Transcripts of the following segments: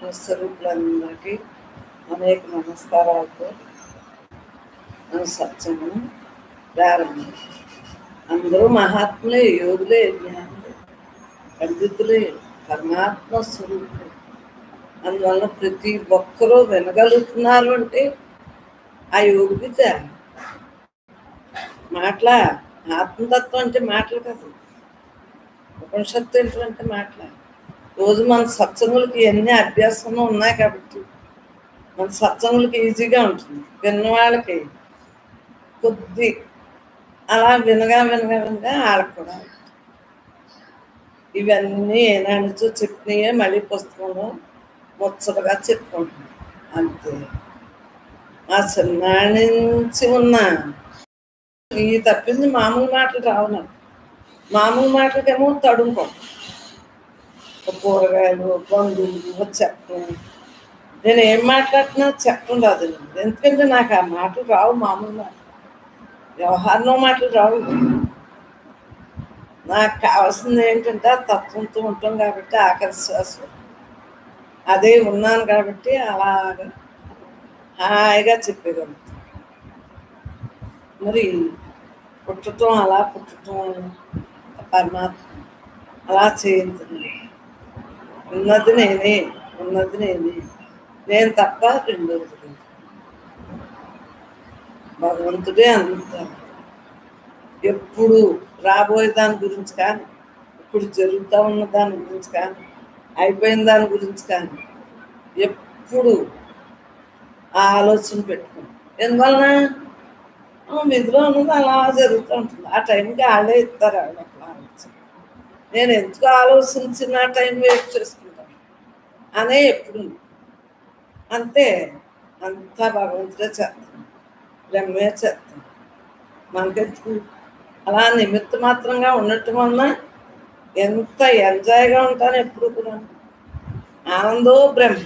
స్వరూపులందరికీ అనేక నమస్కారాలతో మన సత్సంగం ప్రారంభం. అందరూ మహాత్ములే, యోగులే, జ్ఞానులే, పండితులే, పరమాత్మ స్వరూపులే. అందువల్ల ప్రతి ఒక్కరూ వినగలుగుతున్నారు అంటే ఆ యోగ్యత. మాటల ఆత్మతత్వం అంటే మాటలు కాదు, ఉపనిషత్తు ఏంటంటే మాటల. రోజు మన సత్సంగులకి ఎన్ని అభ్యాసంలో ఉన్నాయి కాబట్టి మన సత్సంగులకి ఈజీగా ఉంటుంది. విన్నవాళ్ళకి కొద్ది అలా వినగా వినగా వినగా వాళ్ళకి కూడా ఇవన్నీ ఏనాడుచో చెప్పినయే మళ్ళీ పుస్తకంలో ముచ్చటగా చెప్పుకుంటున్నాం అంతే. ఆ చిన్నాడి నుంచి ఉన్న ఈ తప్పింది మామూలు మాటలు రావు నాకు. మామూలు మాటలకేమో తడుముకోం, కూరగాయలు, బంధువులు చెప్పడం. నేను ఏం మాట్లాడుతున్నా చెప్పడం రాదు, ఎందుకంటే నాకు ఆ మాటలు రావు. మామూలు మాటలు, వ్యవహారంలో మాటలు రావు. నాకు కావాల్సింది ఏంటంటే ఆ తత్వంతో ఉంటాం కాబట్టి ఆఖరి శ్వాసం అదే ఉన్నాను కాబట్టి అలాగా హాయిగా చెప్పగలుగుతాను. మరి పుట్టడం అలా పుట్టడం పరమాత్మ అలా చేయించింది. ఉన్నది నేనే, ఉన్నది నేనే, నేను తప్ప రెండోది లేదు. భగవంతుడే అంత. ఎప్పుడు రాబోయే దాని గురించి కానీ, ఇప్పుడు జరుగుతూ ఉన్న దాని గురించి కానీ, అయిపోయిన దాని గురించి కానీ ఎప్పుడు ఆ ఆలోచన పెట్టుకుని. ఎందువలన విధిలో ఉన్నది అలా జరుగుతూ ఉంటుంది. ఆ టైంకి వాళ్ళే ఇస్తారు. వాళ్ళు అట్లా ఆలోచన. నేను ఎందుకు ఆలోచించిన టైం వేస్ట్ చేసుకుంటాను అనే ఎప్పుడు అంతే. అంతా భగవంతుడే చేస్తాను, బ్రహ్మే చేస్తాను. మనకెందుకు అలా నిమిత్త మాత్రంగా ఉండటం వలన ఎంత ఎంజాయ్గా ఉంటాను ఎప్పుడు కూడా. ఆనందో బ్రహ్మ.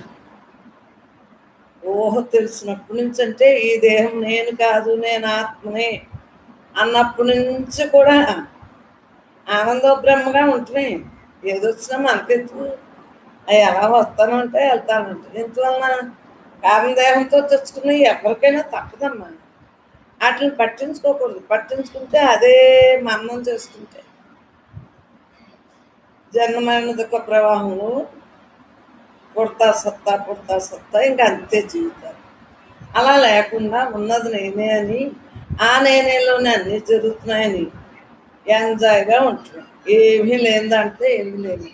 ఊహ తెలిసినప్పటి నుంచి, అంటే ఈ దేహం నేను కాదు, నేను ఆత్మనే అన్నప్పటి నుంచి కూడా ఆనందో బ్రహ్మగా ఉంటున్నాయి. ఏదొచ్చినా మనకెందుకు, అవి ఎలా వస్తానంటే వెళ్తానంటే. ఎందువలన కారణదేహంతో తెచ్చుకుని ఎవరికైనా తప్పదమ్మా. వాటిని పట్టించుకోకూడదు. పట్టించుకుంటే అదే మరణం చేసుకుంటే జన్మమైన దుఃఖ ప్రవాహంలో పుడతా సత్తా ఇంకా అంతే జీవితాలు. అలా లేకుండా ఉన్నది నేనే అని, ఆ నేనేలోనే అన్నీ జరుగుతున్నాయని ఎంజాయ్గా ఉంటున్నాయి. ఏమీ లేదంటే ఏమీ లేదు.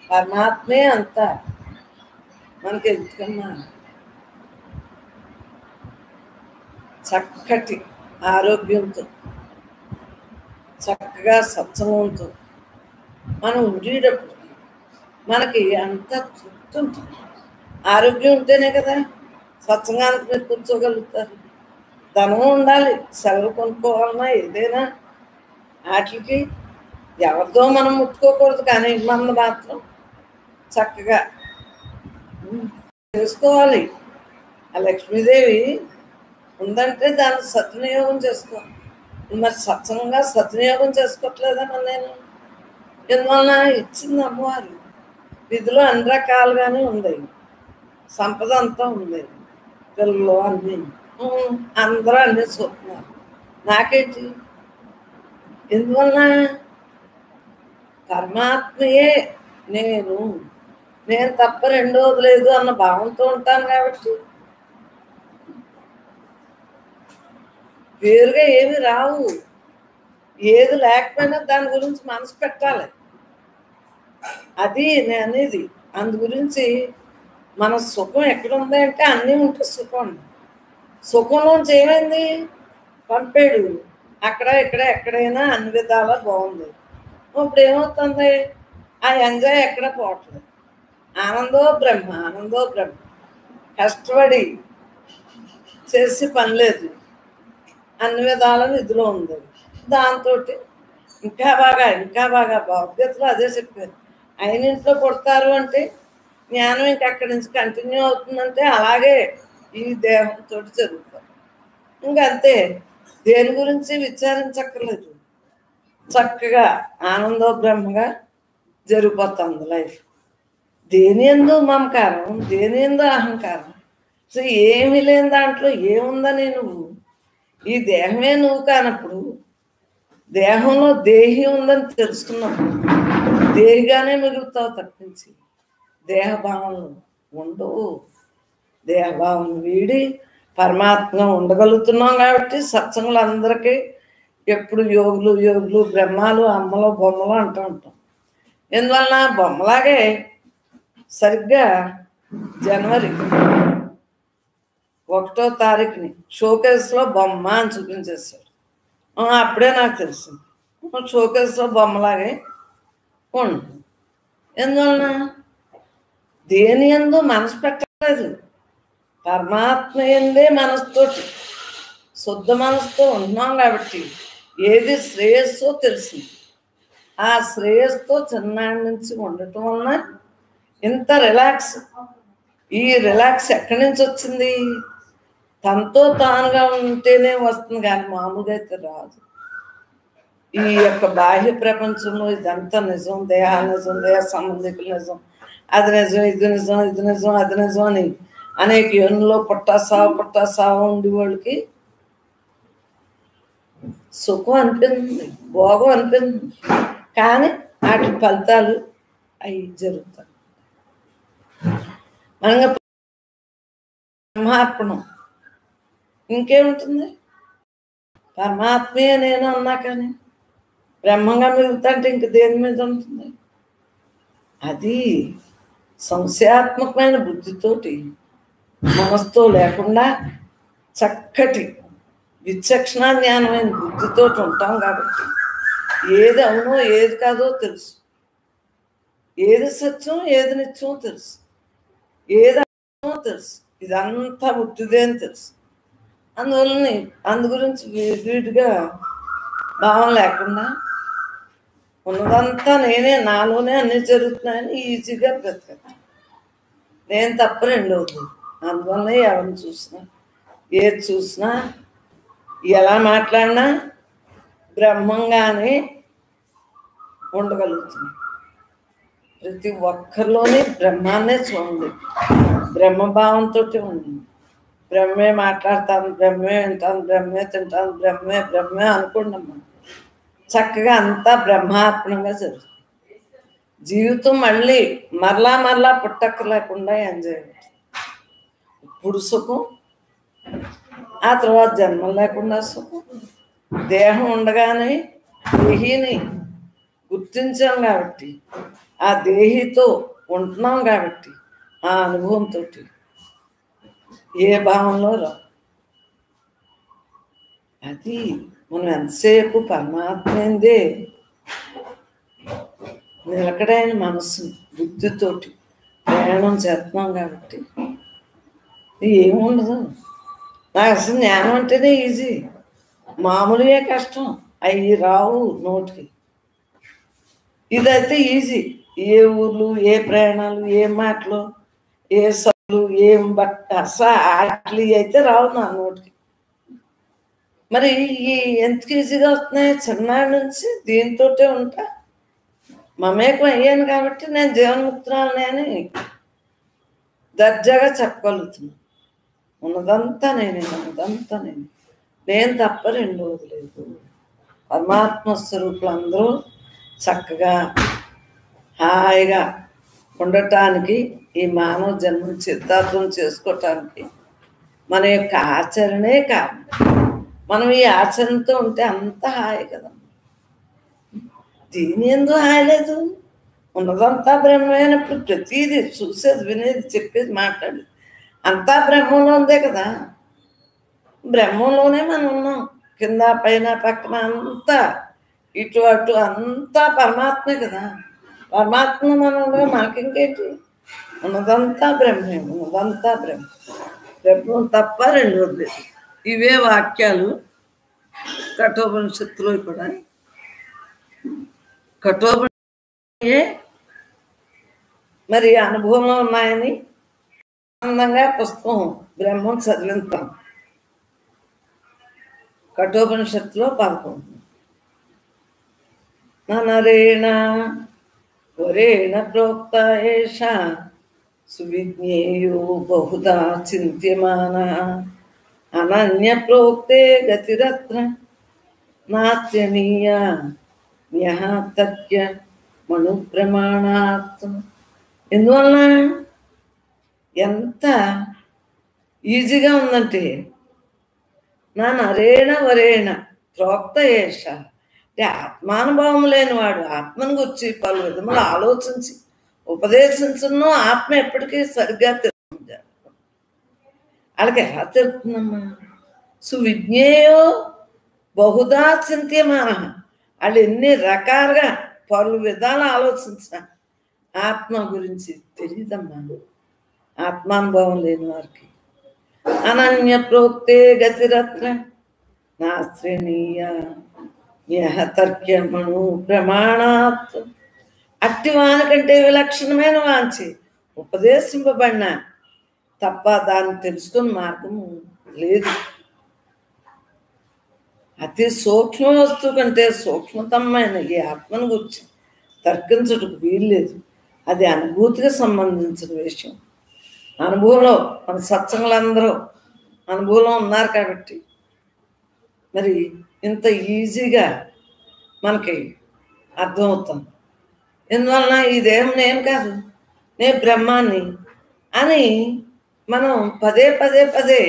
పరమాత్మే అంతా. మనకి ఎందుకన్నా చక్కటి ఆరోగ్యంతో, చక్కగా సత్సంగంతో మనం ఉండేటప్పుడు మనకి అంత తృప్తి ఉంటుంది. ఆరోగ్యం ఉంటేనే కదా సత్సంగానికి మీరు కూర్చోగలుగుతారు. ధనం ఉండాలి, సెలవు కొనుక్కోవాలన్నా ఏదైనా వాటికి ఎవరితో మనం ముట్టుకోకూడదు. కానీ మన మాత్రం చక్కగా చేసుకోవాలి. ఆ లక్ష్మీదేవి ఉందంటే దాన్ని సద్వినియోగం చేసుకోవాలి. మరి సత్సంగా సద్వినియోగం చేసుకోవట్లేదా మన నేను? ఎందువలన ఇచ్చింది అమ్మవారు. విధిలో అన్ని రకాలుగానే ఉంది, సంపద అంతా ఉంది, పిల్లలు అన్నీ, అందరూ అన్నీ చూస్తున్నారు. నాకేంటి? ఎందువలన పరమాత్మయే నేను, నేను తప్ప రెండోది లేదు అన్న భావంతో ఉంటాను కాబట్టి వేరుగా ఏమి రావు. ఏది లేకపోయినా దాని గురించి మనసు పెట్టాలి. అది నేను అనేది. అందు గురించి మన సుఖం ఎక్కడుంది అంటే అన్నీ ఉంటే సుఖం. సుఖంలోంచి ఏమైంది? పంపాడు అక్కడ ఇక్కడ ఎక్కడైనా అన్ని విధాలా బాగుంది. ఇప్పుడు ఏమవుతుంది? ఆ ఎంజాయ్ ఎక్కడ పోవట్లేదు. ఆనందో బ్రహ్మ, ఆనందో బ్రహ్మ. కష్టపడి చేసి పని లేదు, అన్ని విధాల నిధిలో ఉంది. దాంతో ఇంకా బాగా భగవద్గీతలో అదే చెప్పారు. అయినింట్లో పుడతారు అంటే జ్ఞానం ఇంకా అక్కడి నుంచి కంటిన్యూ అవుతుందంటే అలాగే ఈ దేహంతో జరుగుతారు. ఇంకంతే. దేని గురించి విచారించక్కర్లేదు. చక్కగా ఆనందో బ్రహ్మగా జరిగిపోతుంది లైఫ్. దేని యందు మమకారం, దేని యందు అహంకారం. సో ఏమి లేని దాంట్లో ఏముందని నువ్వు ఈ దేహమే నువ్వు కానప్పుడు, దేహంలో దేహి ఉందని తెలుసుకున్నప్పుడు దేహిగానే మిగులుతావు తప్పించి దేహభావనలు ఉండవు. దేహభావం వీడి పరమాత్మ ఉండగలుగుతున్నాం కాబట్టి సత్సంగులందరికీ ఎప్పుడు యోగులు యోగులు బ్రహ్మాలు అమ్మలు బొమ్మలు అంటూ ఉంటాం. ఎందువలన బొమ్మలాగే సరిగ్గా జనవరి 1వ తారీఖుని షోకేస్లో బొమ్మ అని చూపించేశాడు. అప్పుడే నాకు తెలిసింది షోకేస్లో బొమ్మలాగే ఉంటుంది. ఎందువలన దేని యందు మనసు పెట్టలేదు. పరమాత్మ ఎందే మనసుతోటి శుద్ధ మనసుతో ఉంటున్నాం కాబట్టి ఏది శ్రేయస్సో తెలిసింది. ఆ శ్రేయస్సుతో చిన్నాడి నుంచి ఉండటం వలన ఇంత రిలాక్స్. ఈ రిలాక్స్ ఎక్కడి నుంచి వచ్చింది? తనతో తానుగా ఉంటేనే వస్తుంది, కానీ మామూలుగా అయితే రాదు. ఈ యొక్క బాహ్య ప్రపంచంలో ఇదంతా నిజం, దేహాలు నిజం, దేహ సంబంధికులు నిజం, అది నిజం, ఇది నిజం, ఇది నిజం, అది నిజం అని అనేక యోనులో పుట్టాసావు ఉండి వాళ్ళకి సుఖం అనిపించింది, భోగం అనిపించింది. కానీ వాటి ఫలితాలు అవి జరుగుతాయి. మనగా బ్రహ్మార్పణం ఇంకేముంటుంది? పరమాత్మే నేను అన్నా కానీ బ్రహ్మంగా మిగులుతా అంటే ఇంక దేని మీద ఉంటుంది? అది సంశయాత్మకమైన బుద్ధితోటి, మనసుతో లేకుండా చక్కటి విచక్షణ జ్ఞానమైన బుద్ధితో ఉంటాం కాబట్టి ఏది అవునో ఏది కాదో తెలుసు, ఏది సత్యం ఏది నిత్యం తెలుసు, ఏది అవునో తెలుసు. ఇదంతా బుద్ధిదే అని తెలుసు. అందువల్ల అందు గురించి వీటిగా భావం లేకుండా ఉన్నదంతా నేనే, నాలోనే అన్నీ జరుగుతున్నాయని ఈజీగా బ్రతకచ్చు. నేను తప్ప రెండవది. అందువల్ల ఎవరిని చూసినా ఏది చూసినా ఎలా మాట్లాడినా బ్రహ్మంగానే ఉండగలుగుతుంది. ప్రతి ఒక్కరిలోని బ్రహ్మాన్నే చూడండి, బ్రహ్మభావంతో ఉంది. బ్రహ్మే మాట్లాడతాను, బ్రహ్మే వింటాను, బ్రహ్మే తింటాను, బ్రహ్మే అనుకున్నాం. చక్కగా అంతా బ్రహ్మార్పణంగా జరుగుతుంది. జీవితం మళ్ళీ మరలా పుట్టక్క లేకుండా ఎంజాయ్ అవుతుంది. ఇప్పుడు సుఖం, ఆ తర్వాత జన్మం లేకుండా సుఖం. దేహం ఉండగానే దేహిని గుర్తించాం కాబట్టి, ఆ దేహితో ఉంటున్నాం కాబట్టి ఆ అనుభవంతో ఏ భావంలో రా. అది మనం ఎంతసేపు పరమాత్మేందే నిలకడైన మనసు బుద్ధితోటి ప్రయాణం చేస్తున్నాం కాబట్టి ఏముండదు. నాకు అసలు జ్ఞానం అంటేనే ఈజీ, మామూలుగా కష్టం, అవి రావు నోటికి. ఇదైతే ఈజీ. ఏ ఊర్లు, ఏ ప్రయాణాలు, ఏ మాటలు, ఏ సభలు, ఏం బట్ట అసలు ఆటలు అయితే రావు నా నోటికి. మరి ఈ ఎంత ఈజీగా వస్తున్నాయి? చిన్నాడి నుంచి దీంతో ఉంటా మమేకం అయ్యాను కాబట్టి నేను జీవన్ముక్తురాలని అని దర్జాగా చెప్పగలుగుతున్నాను. ఉన్నదంతా నేను తప్ప రెండవది లేదు. పరమాత్మ స్వరూపులు అందరూ చక్కగా హాయిగా ఉండటానికి, ఈ మానవ జన్మను చిత్తార్థం చేసుకోవటానికి మన యొక్క ఆచరణే కారణం. మనం ఈ ఆచరణతో ఉంటే అంత హాయి కదా. దీని ఎందుకు హాయి లేదు? ఉన్నదంతా బ్రహ్మైనప్పుడు ప్రతిదీ చూసేది, వినేది, చెప్పేది, మాట్లాడేది అంతా బ్రహ్మంలో ఉందే కదా. బ్రహ్మంలోనే మనం ఉన్నాం. కింద పైన పక్కన అంతా ఇటు అటు అంతా పరమాత్మే కదా. పరమాత్మ మనంలో మనకింకేంటి? ఉన్నదంతా బ్రహ్మే, ఉన్నదంతా బ్రహ్మం తప్ప రెండోది లేదు. ఇవే వాక్యాలు కఠోపనిషత్తులో కూడా. కఠోపనిషత్తుయే మరి అనుభవంలో ఉన్నాయని ఆనందంగా పుస్తకం బ్రహ్మం చదివిస్తాం. కఠోపనిషత్తులో 11 నరేణ వరేణ ప్రోక్త ఏష సువిజ్ఞేయో బహుదా చింత్యమాన అనన్య ప్రోక్తే గతిరత్ర నాత్యనీయ న్యహతర్క్య మను ప్రమాణాత్. ఎందువలన ఎంత ఈజీగా ఉందంటే, నా నరేణ వరేణ ప్రోక్త ఏష అంటే ఆత్మానుభవం లేనివాడు ఆత్మను గురించి పలు విధములు ఆలోచించి ఉపదేశించను ఆత్మ ఎప్పటికీ సరిగ్గా తెలుస్తుంది. వాళ్ళకి ఎలా తెలుస్తుందమ్మా? సువిజ్ఞేయో బహుదా చింత్యమాన, వాళ్ళు ఎన్ని రకాలుగా పలు విధాలు ఆలోచించిన ఆత్మ గురించి తెలియదమ్మా ఆత్మానుభవం లేని వారికి. అనన్య ప్రోక్తే గతిరత్ర నాశ్రేణీయ తర్క్యమణు ప్రమాణాత్. అట్టి వానికంటే విలక్షణమైన వాంచి ఉపదేశింపబడిన తప్ప దాన్ని తెలుసుకున్న మార్గము లేదు. అతి సూక్ష్మ వస్తువు కంటే సూక్ష్మతమైన ఈ ఆత్మను గురించి తర్కించుటకు వీల్లేదు. అది అనుభూతికి సంబంధించిన విషయం. అనుభవంలో మన సత్సంగులందరూ అనుభవంలో ఉన్నారు కాబట్టి మరి ఇంత ఈజీగా మనకి అర్థమవుతుంది. ఎందువలన ఈ దేహం నేను కాదు, నేను బ్రహ్మాన్ని అని మనం పదే పదే పదే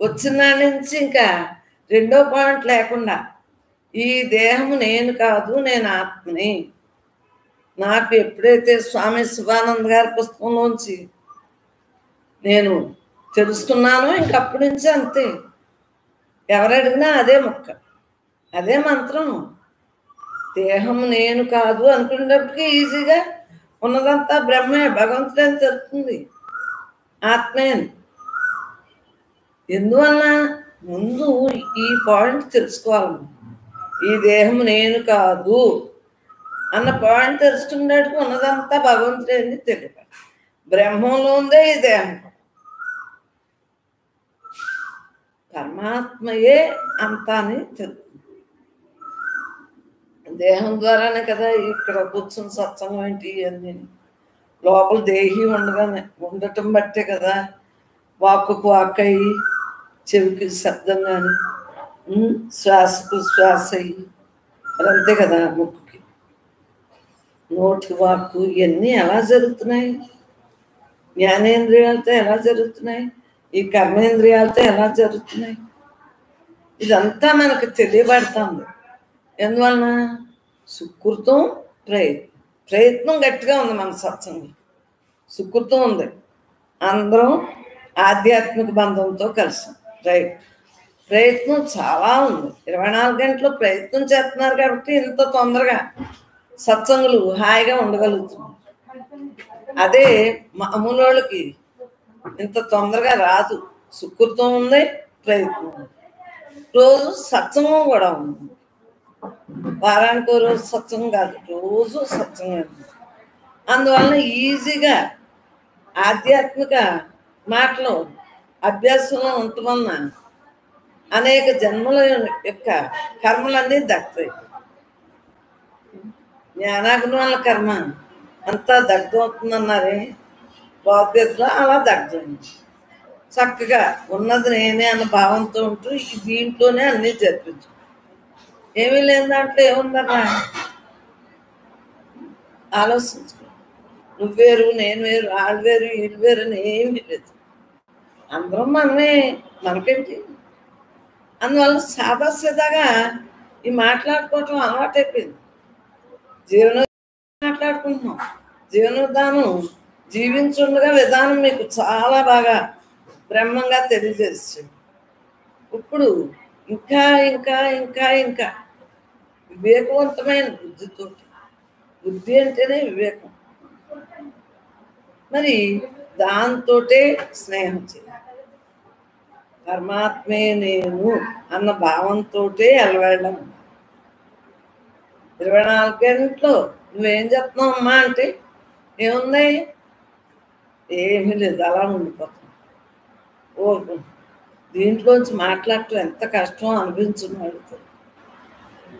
వచ్చిన నుంచి ఇంకా రెండో పాయింట్ లేకుండా ఈ దేహము నేను కాదు, నేను ఆత్మని. నాకు ఎప్పుడైతే స్వామి శివానంద్ గారి పుస్తకంలోంచి నేను తెలుసుకున్నానో ఇంకప్పటి నుంచి అంతే. ఎవరడిగినా అదే మొక్క, అదే మంత్రం. దేహం నేను కాదు అనుకునేటప్పటికీ ఈజీగా ఉన్నదంతా బ్రహ్మే, భగవంతుడే అని తెలుస్తుంది, ఆత్మే అని. ఎందువల్ల ముందు ఈ పాయింట్ తెలుసుకోవాలి. ఈ దేహం నేను కాదు అన్న పాయింట్ తెలుసుకునేటప్పుడు ఉన్నదంతా భగవంతుడే అని తెలియదు. బ్రహ్మంలో ఉందే ఈ దేహం, పరమాత్మయే అంతా అని తెలుస్తుంది. దేహం ద్వారానే కదా ఇక్కడ కూర్చుని సత్సంగం ఏంటి అని. లోపల దేహి ఉండటం బట్టే కదా వాక్కుకు వాక్ అయ్యి, చెవికి శబ్దం కానీ, శ్వాసకు శ్వాస అయ్యి, అదంతే కదా ముక్కుకి, నోటికి వాక్కు, ఇవన్నీ ఎలా జరుగుతున్నాయి? జ్ఞానేంద్రియాలతో ఎలా జరుగుతున్నాయి? ఈ కర్మేంద్రియాలతో ఎలా జరుగుతున్నాయి? ఇదంతా మనకు తెలియబడుతుంది. ఎందువలన? సుకృతం ప్రయత్నం గట్టిగా ఉంది మన సత్సంగం. సుకృతం ఉంది, అందరం ఆధ్యాత్మిక బంధంతో కలిసి ప్రయత్నం చాలా ఉంది. 24 గంటలు ప్రయత్నం చేస్తున్నారు కాబట్టి ఇంత తొందరగా సత్సంగులు హాయిగా ఉండగలుగుతున్నారు. అదే మామూలు వాళ్ళకి ఇంత తొందరగా రాదు. సుకృతం ఉంది, ప్రయత్నం ఉంది. రోజు సత్సంగం కూడా ఉంది. వారానికి రోజు సత్సంగం కాదు, రోజు సత్సంగం. అందువలన ఈజీగా ఆధ్యాత్మిక మాటలు అభ్యాసంలో ఉంటున్న అనేక జన్మల యొక్క కర్మలన్నీ దక్కుతాయి. జ్ఞానాగ్ని వల్ల కర్మ అంతా దగ్ధమవుతుందన్నారే భగవద్గీతలో, అలా దగ్ధమైంది. చక్కగా ఉన్నది నేనే అన్న భావంతో ఉంటూ దీంట్లోనే అన్నీ జరిపించు. ఏమీ లేని దాంట్లో ఏముందన్నా ఆలోచించుకో. నువ్వేరు, నేను వేరు, వాళ్ళు వేరు, వీళ్ళు వేరు అని ఏమీ లేదు. అందరం మనమే, మనకేంటి? అందువల్ల సాదాసీదాగా ఈ మాట్లాడుకోవటం అలవాటైపోయింది. మాట్లాడుకుంటున్నాం. జీవన విధానం జీవించుండగా విధానం మీకు చాలా బాగా బ్రహ్మంగా తెలియజేస్తుంది. ఇప్పుడు ఇంకా ఇంకా ఇంకా ఇంకా వివేకవంతమైన బుద్ధితో, బుద్ధి అంటేనే వివేకం, మరి దాంతో స్నేహం చేయాలి. పరమాత్మే నేను అన్న భావంతో వెళ్ళడం. 24 గంటలు నువ్వేం చెప్తున్నావు అమ్మా అంటే ఏముంది? ఏమీ లేదు, అలా ఉండిపోతాం. దీంట్లోంచి మాట్లాడటం ఎంత కష్టం అనిపించున్నాడు.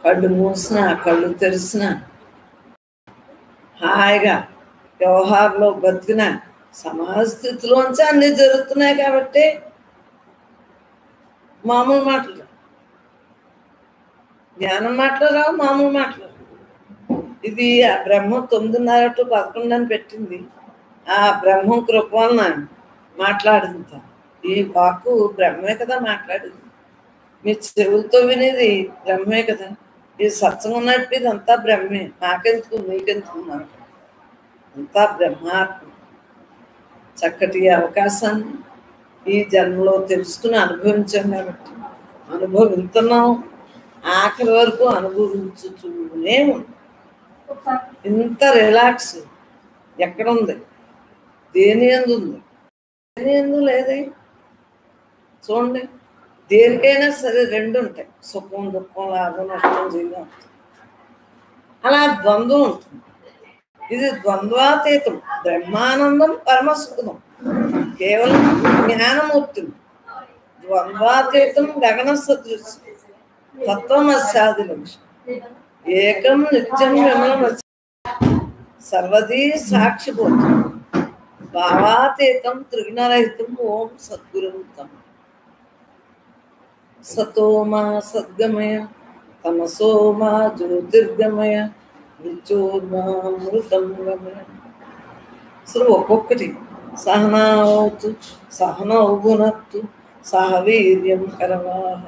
కళ్ళు మూసినా కళ్ళు తెరిచినా హాయిగా వ్యవహారంలో బతికిన సమాజ స్థితిలోంచి అన్నీ జరుగుతున్నాయి కాబట్టి మామూలు మాటలు, జ్ఞానం మాటలు రావు, మామూలు మాటలు. ఇది ఆ బ్రహ్మం 9:30 to 11 అని పెట్టింది. ఆ బ్రహ్మం కృప వలన మాట్లాడింది. ఈ వాక్కు బ్రహ్మే కదా మాట్లాడింది. మీ చెవులతో వినేది బ్రహ్మే కదా. ఈ సత్సంగం ఉన్నట్టు ఇదంతా బ్రహ్మే. నాకెందుకు మీకెందుకు మాట, అంతా బ్రహ్మాత్మ. చక్కటి అవకాశాన్ని ఈ జన్మలో తెలుసుకుని అనుభవించాం కాబట్టి అనుభవిస్తున్నాం, ఆఖరి వరకు అనుభవించుతూనే ఉంది. ఇంత రిలాక్స్ ఎక్కడుంది? దేని యందు ఉంది? దేని యందు లేదే. చూడండి, దేనికైనా సరే రెండు ఉంటాయి, సుఖం దుఃఖం, లాభం నష్టం, జీవం. అలా ద్వంద్వం ఉంటుంది. ఇది ద్వంద్వాతీతం, బ్రహ్మానందం, పరమసుఖం, కేవలం జ్ఞానమూర్తి. ద్వంద్వాతీతం గగన సదృశం, తత్వమస్యాది లక్ష్యం, ఏకం నిత్యం విమలం సర్వదీ సాక్షిభూతం, భావాతీతం త్రిగుణరహితం, ఓం సద్గురుతం. సతోమా సద్గమయ, తమసోమా జ్యోతిర్గమయ, మృత్యోర్మామృతం గమయ. అసలు ఒక్కొక్కటి సహనావతు సహనౌగునత్తు సహ వీర్యం కరవాహ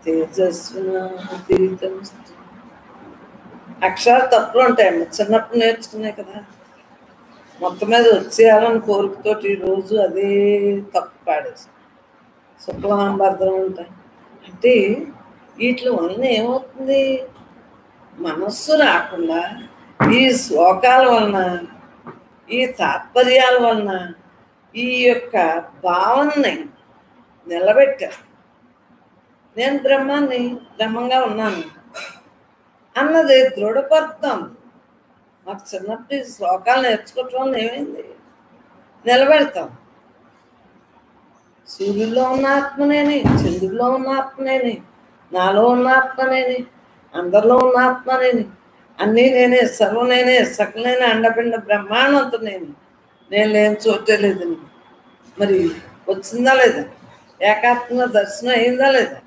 తేజస్వినాతీతం. అక్షరాలు తప్పులు ఉంటాయమ్మ, చిన్నప్పుడు నేర్చుకున్నాయి కదా. మొత్తం మీద వచ్చేయాలని కోరికతోటి ఈరోజు అదే తప్పు పాడేసి శుక్లాంబర్ధం ఉంటాయి. అంటే వీటి వలన ఏమవుతుంది? మనస్సు రాకుండా ఈ శ్లోకాల వలన, ఈ తాత్పర్యాల వలన ఈ యొక్క భావనని నిలబెట్టారు. నేను బ్రహ్మాన్ని, బ్రహ్మంగా ఉన్నాను అన్నది దృఢపడతాం. మాకు చిన్నప్పుడు ఈ శ్లోకాలు నేర్చుకోవటం వల్ల ఏమైంది? నిలబెడతాం. సూర్యుల్లో ఉన్న ఆత్మనేని, చంద్రుల్లో ఉన్న ఆత్మనేని, నాలో ఉన్న ఆత్మనేని, అందరిలో ఉన్న ఆత్మనేని, అన్నీ నేనే, సర్వం నేనే, సకలైన అండపిండ బ్రహ్మాండంతో నేను లేని చోటే లేదు. మరి వచ్చిందా లేదా? ఏకాత్మ దర్శనం అయిందా లేదా?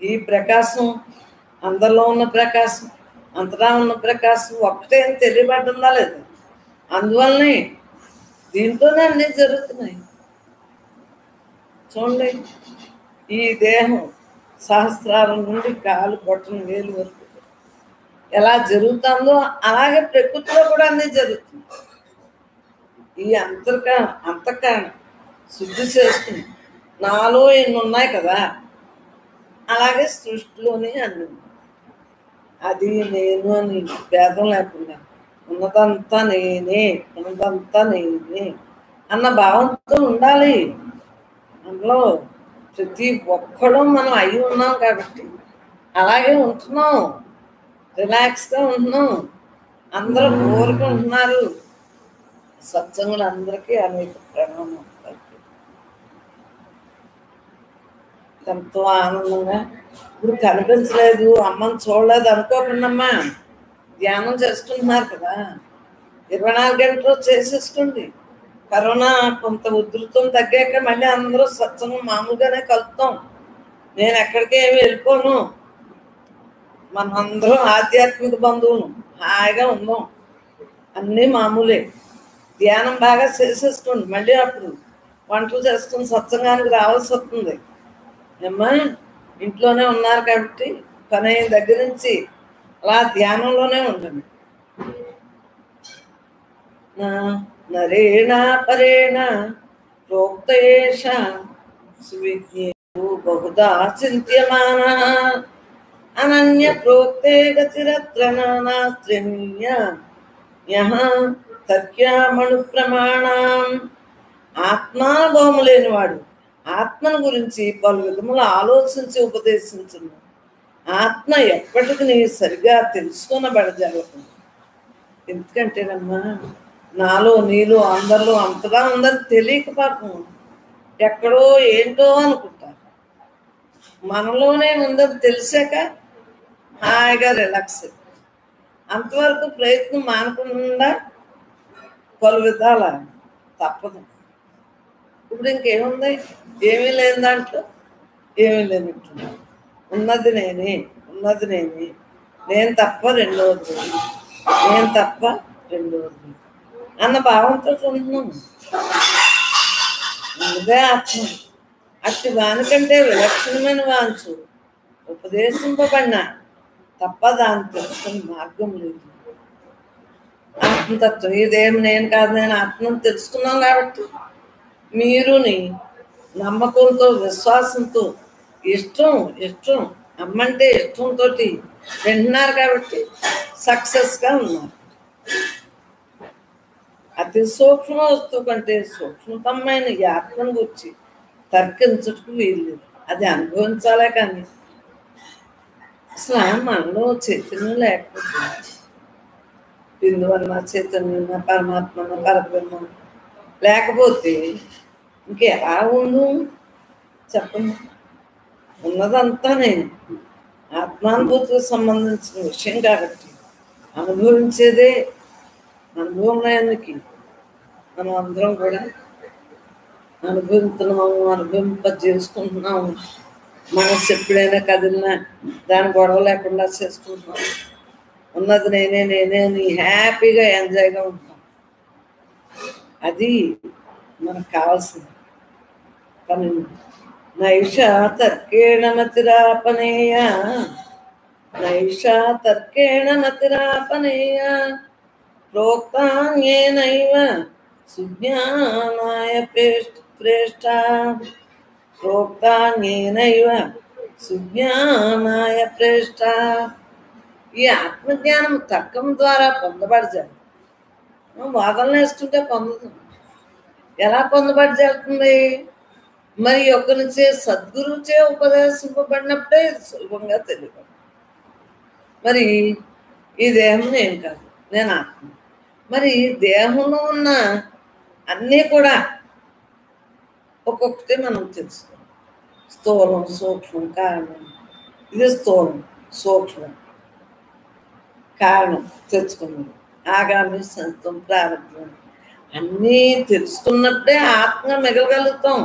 ఈ ప్రకాశం, అందరిలో ఉన్న ప్రకాశం, అంతటా ఉన్న ప్రకాశం ఒక్కటే అని తెలియబడ్డందా లేదా? అందువల్లనే దీంట్లోనే అన్నీ జరుగుతున్నాయి. చూడండి, ఈ దేహం సహస్రారం నుండి కాలు బొట్టన వేలు వరకు ఎలా జరుగుతుందో అలాగే ప్రకృతిలో కూడా అన్నీ జరుగుతుంది. ఈ అంతఃకరణ శుద్ధి చేసుకుని నాలో ఎన్ని ఉన్నాయి కదా, అలాగే సృష్టిలోనే అన్ని ఉన్నాయి. అది నేను అని భేదం లేకుండా ఉన్నదంతా నేనే, ఉన్నదంతా నేనే అన్న భావంతో ఉండాలి. అందులో ప్రతి ఒక్కడూ మనం అయి ఉన్నాం కాబట్టి అలాగే ఉంటున్నాం, రిలాక్స్గా ఉంటున్నాం. అందరూ కోరుకుంటున్నారు. సత్సంగులు అందరికీ అనేక ప్రణామం. ఎంతో ఆనందంగా ఇప్పుడు కనిపించలేదు, అమ్మని చూడలేదు అనుకోకుండామ్మా, ధ్యానం చేసుకుంటున్నారు కదా. 24 గంటలు చేసేసుకోండి. కరోనా కొంత ఉధృతం తగ్గాక మళ్ళీ అందరూ సత్సంగం మామూలుగానే కలుపుతాం. నేను ఎక్కడికి ఏమి వెళ్ళిపోను. మనందరం ఆధ్యాత్మిక బంధువులు, హాయిగా ఉందాం. అన్నీ మామూలే. ధ్యానం బాగా చేసేసుకోండి. మళ్ళీ అప్పుడు వంటలు చేసుకుని సత్సంగానికి రావాల్సి వస్తుంది. ఏమ్మా, ఇంట్లోనే ఉన్నారు కాబట్టి పని అయిన దగ్గర నుంచి అలా ధ్యానంలోనే ఉండండి. నరేణ పరేణ ప్రోక్తయేష సువిజ్ఞేయో బహుదా చింత్యమాన అనన్య ప్రోక్తే గతిరత్ర నానాస్త్రనీయ యః తత్యామణు ప్రమాణం. ఆత్మానుభవము లేనివాడు ఆత్మను గురించి పలు విధములు ఆలోచించి ఉపదేశించును. ఆత్మ ఎప్పటికి నీ సరిగా తెలుసుకొనబడజాలదు. ఎందుకంటేనమ్మా, నాలో నీలో అందరిలో అంతగా ఉందని తెలియక పాపం ఎక్కడో ఏంటో అనుకుంటారు. మనలోనే ఉందని తెలిసాక హాయిగా రిలాక్స్. అంతవరకు ప్రయత్నం మానకుండా పలు విధాల తప్పదు. ఇప్పుడు ఇంకేముంది? ఏమీ లేని దాంట్లో ఏమీ లేనట్టు ఉన్నది నేనే, ఉన్నది నేనే, నేను తప్ప రెండవది, నేను తప్ప రెండవది అన్న భావంతో ఉంటున్నాము. ఉన్నదే ఆత్మ. అట్టి వానికంటే విలక్షణమైన వాంచు ఉపదేశింపబడిన తప్ప దాన్ని తెలుసుకునే మార్గం లేదు. ఆత్మతత్వం ఇదేం నేను కాదు, నేను ఆత్మను తెలుసుకున్నాం కాబట్టి మీరుని నమ్మకంతో, విశ్వాసంతో, ఇష్టం అమ్మంటే ఇష్టంతో వింటున్నారు కాబట్టి సక్సెస్గా ఉన్నారు. అతి సూక్ష్మ వస్తువు కంటే సూక్ష్మతమైన ఈ ఆత్మను గురించి తర్కించుటకు వీల్లేదు. అది అనుభవించాలే కానీ అసలు మనలో చైతన్యం లేకపోతే, బిందువన్న చైతన్యం, పరమాత్మ, పరబ్రహ్మ లేకపోతే ఇంకెలా ఉండు చెప్పండి? ఉన్నదంతా నేను ఆత్మానుభూతికి సంబంధించిన విషయం కాబట్టి అనుభవించేదే. అనుభవంలోకి మనం అందరం కూడా అనుభవింపజేసుకుంటున్నాము. మనసు ఎప్పుడైనా కదిలినా దాని గొడవ లేకుండా చేసుకుంటున్నాము. ఉన్నది నేనే నేనే అని హ్యాపీగా ఎంజాయ్గా ఉంటాం. అది మనకు కావాల్సింది. కానీ నైషా తర్కేణ మతిరాపనేయ, నైషా తర్కేణ మతిరాపనేయ, ప్రోక్తాన్యేనైవ సుజ్ఞానాయ ప్రేష్ట, ప్రోక్తాన్యేనైవ సుజ్ఞానాయ ప్రేష్ట. ఈ ఆత్మజ్ఞానం తర్కం ద్వారా పొందబడజాలి. వాదనలు వేస్తుంటే పొందదు. ఎలా పొందబడజాలుతుంది? మరి ఒకరిచే సద్గురువుచే ఉపదేశింపబడినప్పుడే ఇది సులభంగా తెలియదు. మరి ఈ దేహం నేను కాదు, నేను ఆత్మ. మరి దేహంలో ఉన్న అన్నీ కూడా ఒక్కొక్కటి మనం తెలుసుకోవాలి. స్థూలం, సూక్ష్మం, కారణం. ఇది స్థూలం, సూక్ష్మం, కారణం తెలుసుకున్నాం. ఆగామి, సంతం, ప్రారంభం అన్నీ తెలుసుకున్నప్పుడే ఆత్మ మిగలగలుగుతాం.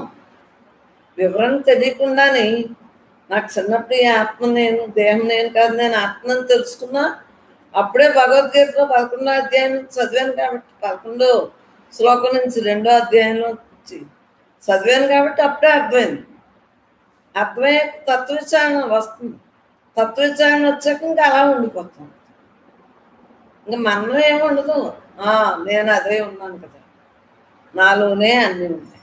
వివరణ తెలియకుండానే నాకు చిన్నప్పుడు ఈ ఆత్మ నేను, దేహం నేను కాదు, నేను ఆత్మని తెలుసుకున్నా. అప్పుడే భగవద్గీతలో 11వ అధ్యాయం చదివాను కాబట్టి, 11వ శ్లోకం నుంచి 2వ అధ్యాయంలో చదివాను కాబట్టి అప్పుడే అర్థమైంది. అర్థమయ్యే తత్వవిచారణ వస్తుంది. తత్వవిచారణ వచ్చాక ఇంకా అలా ఉండిపోతాం. ఇంకా మనలో ఏమి ఉండదు. నేను అదే ఉన్నాను కదా, నాలోనే అన్నీ ఉన్నాయి,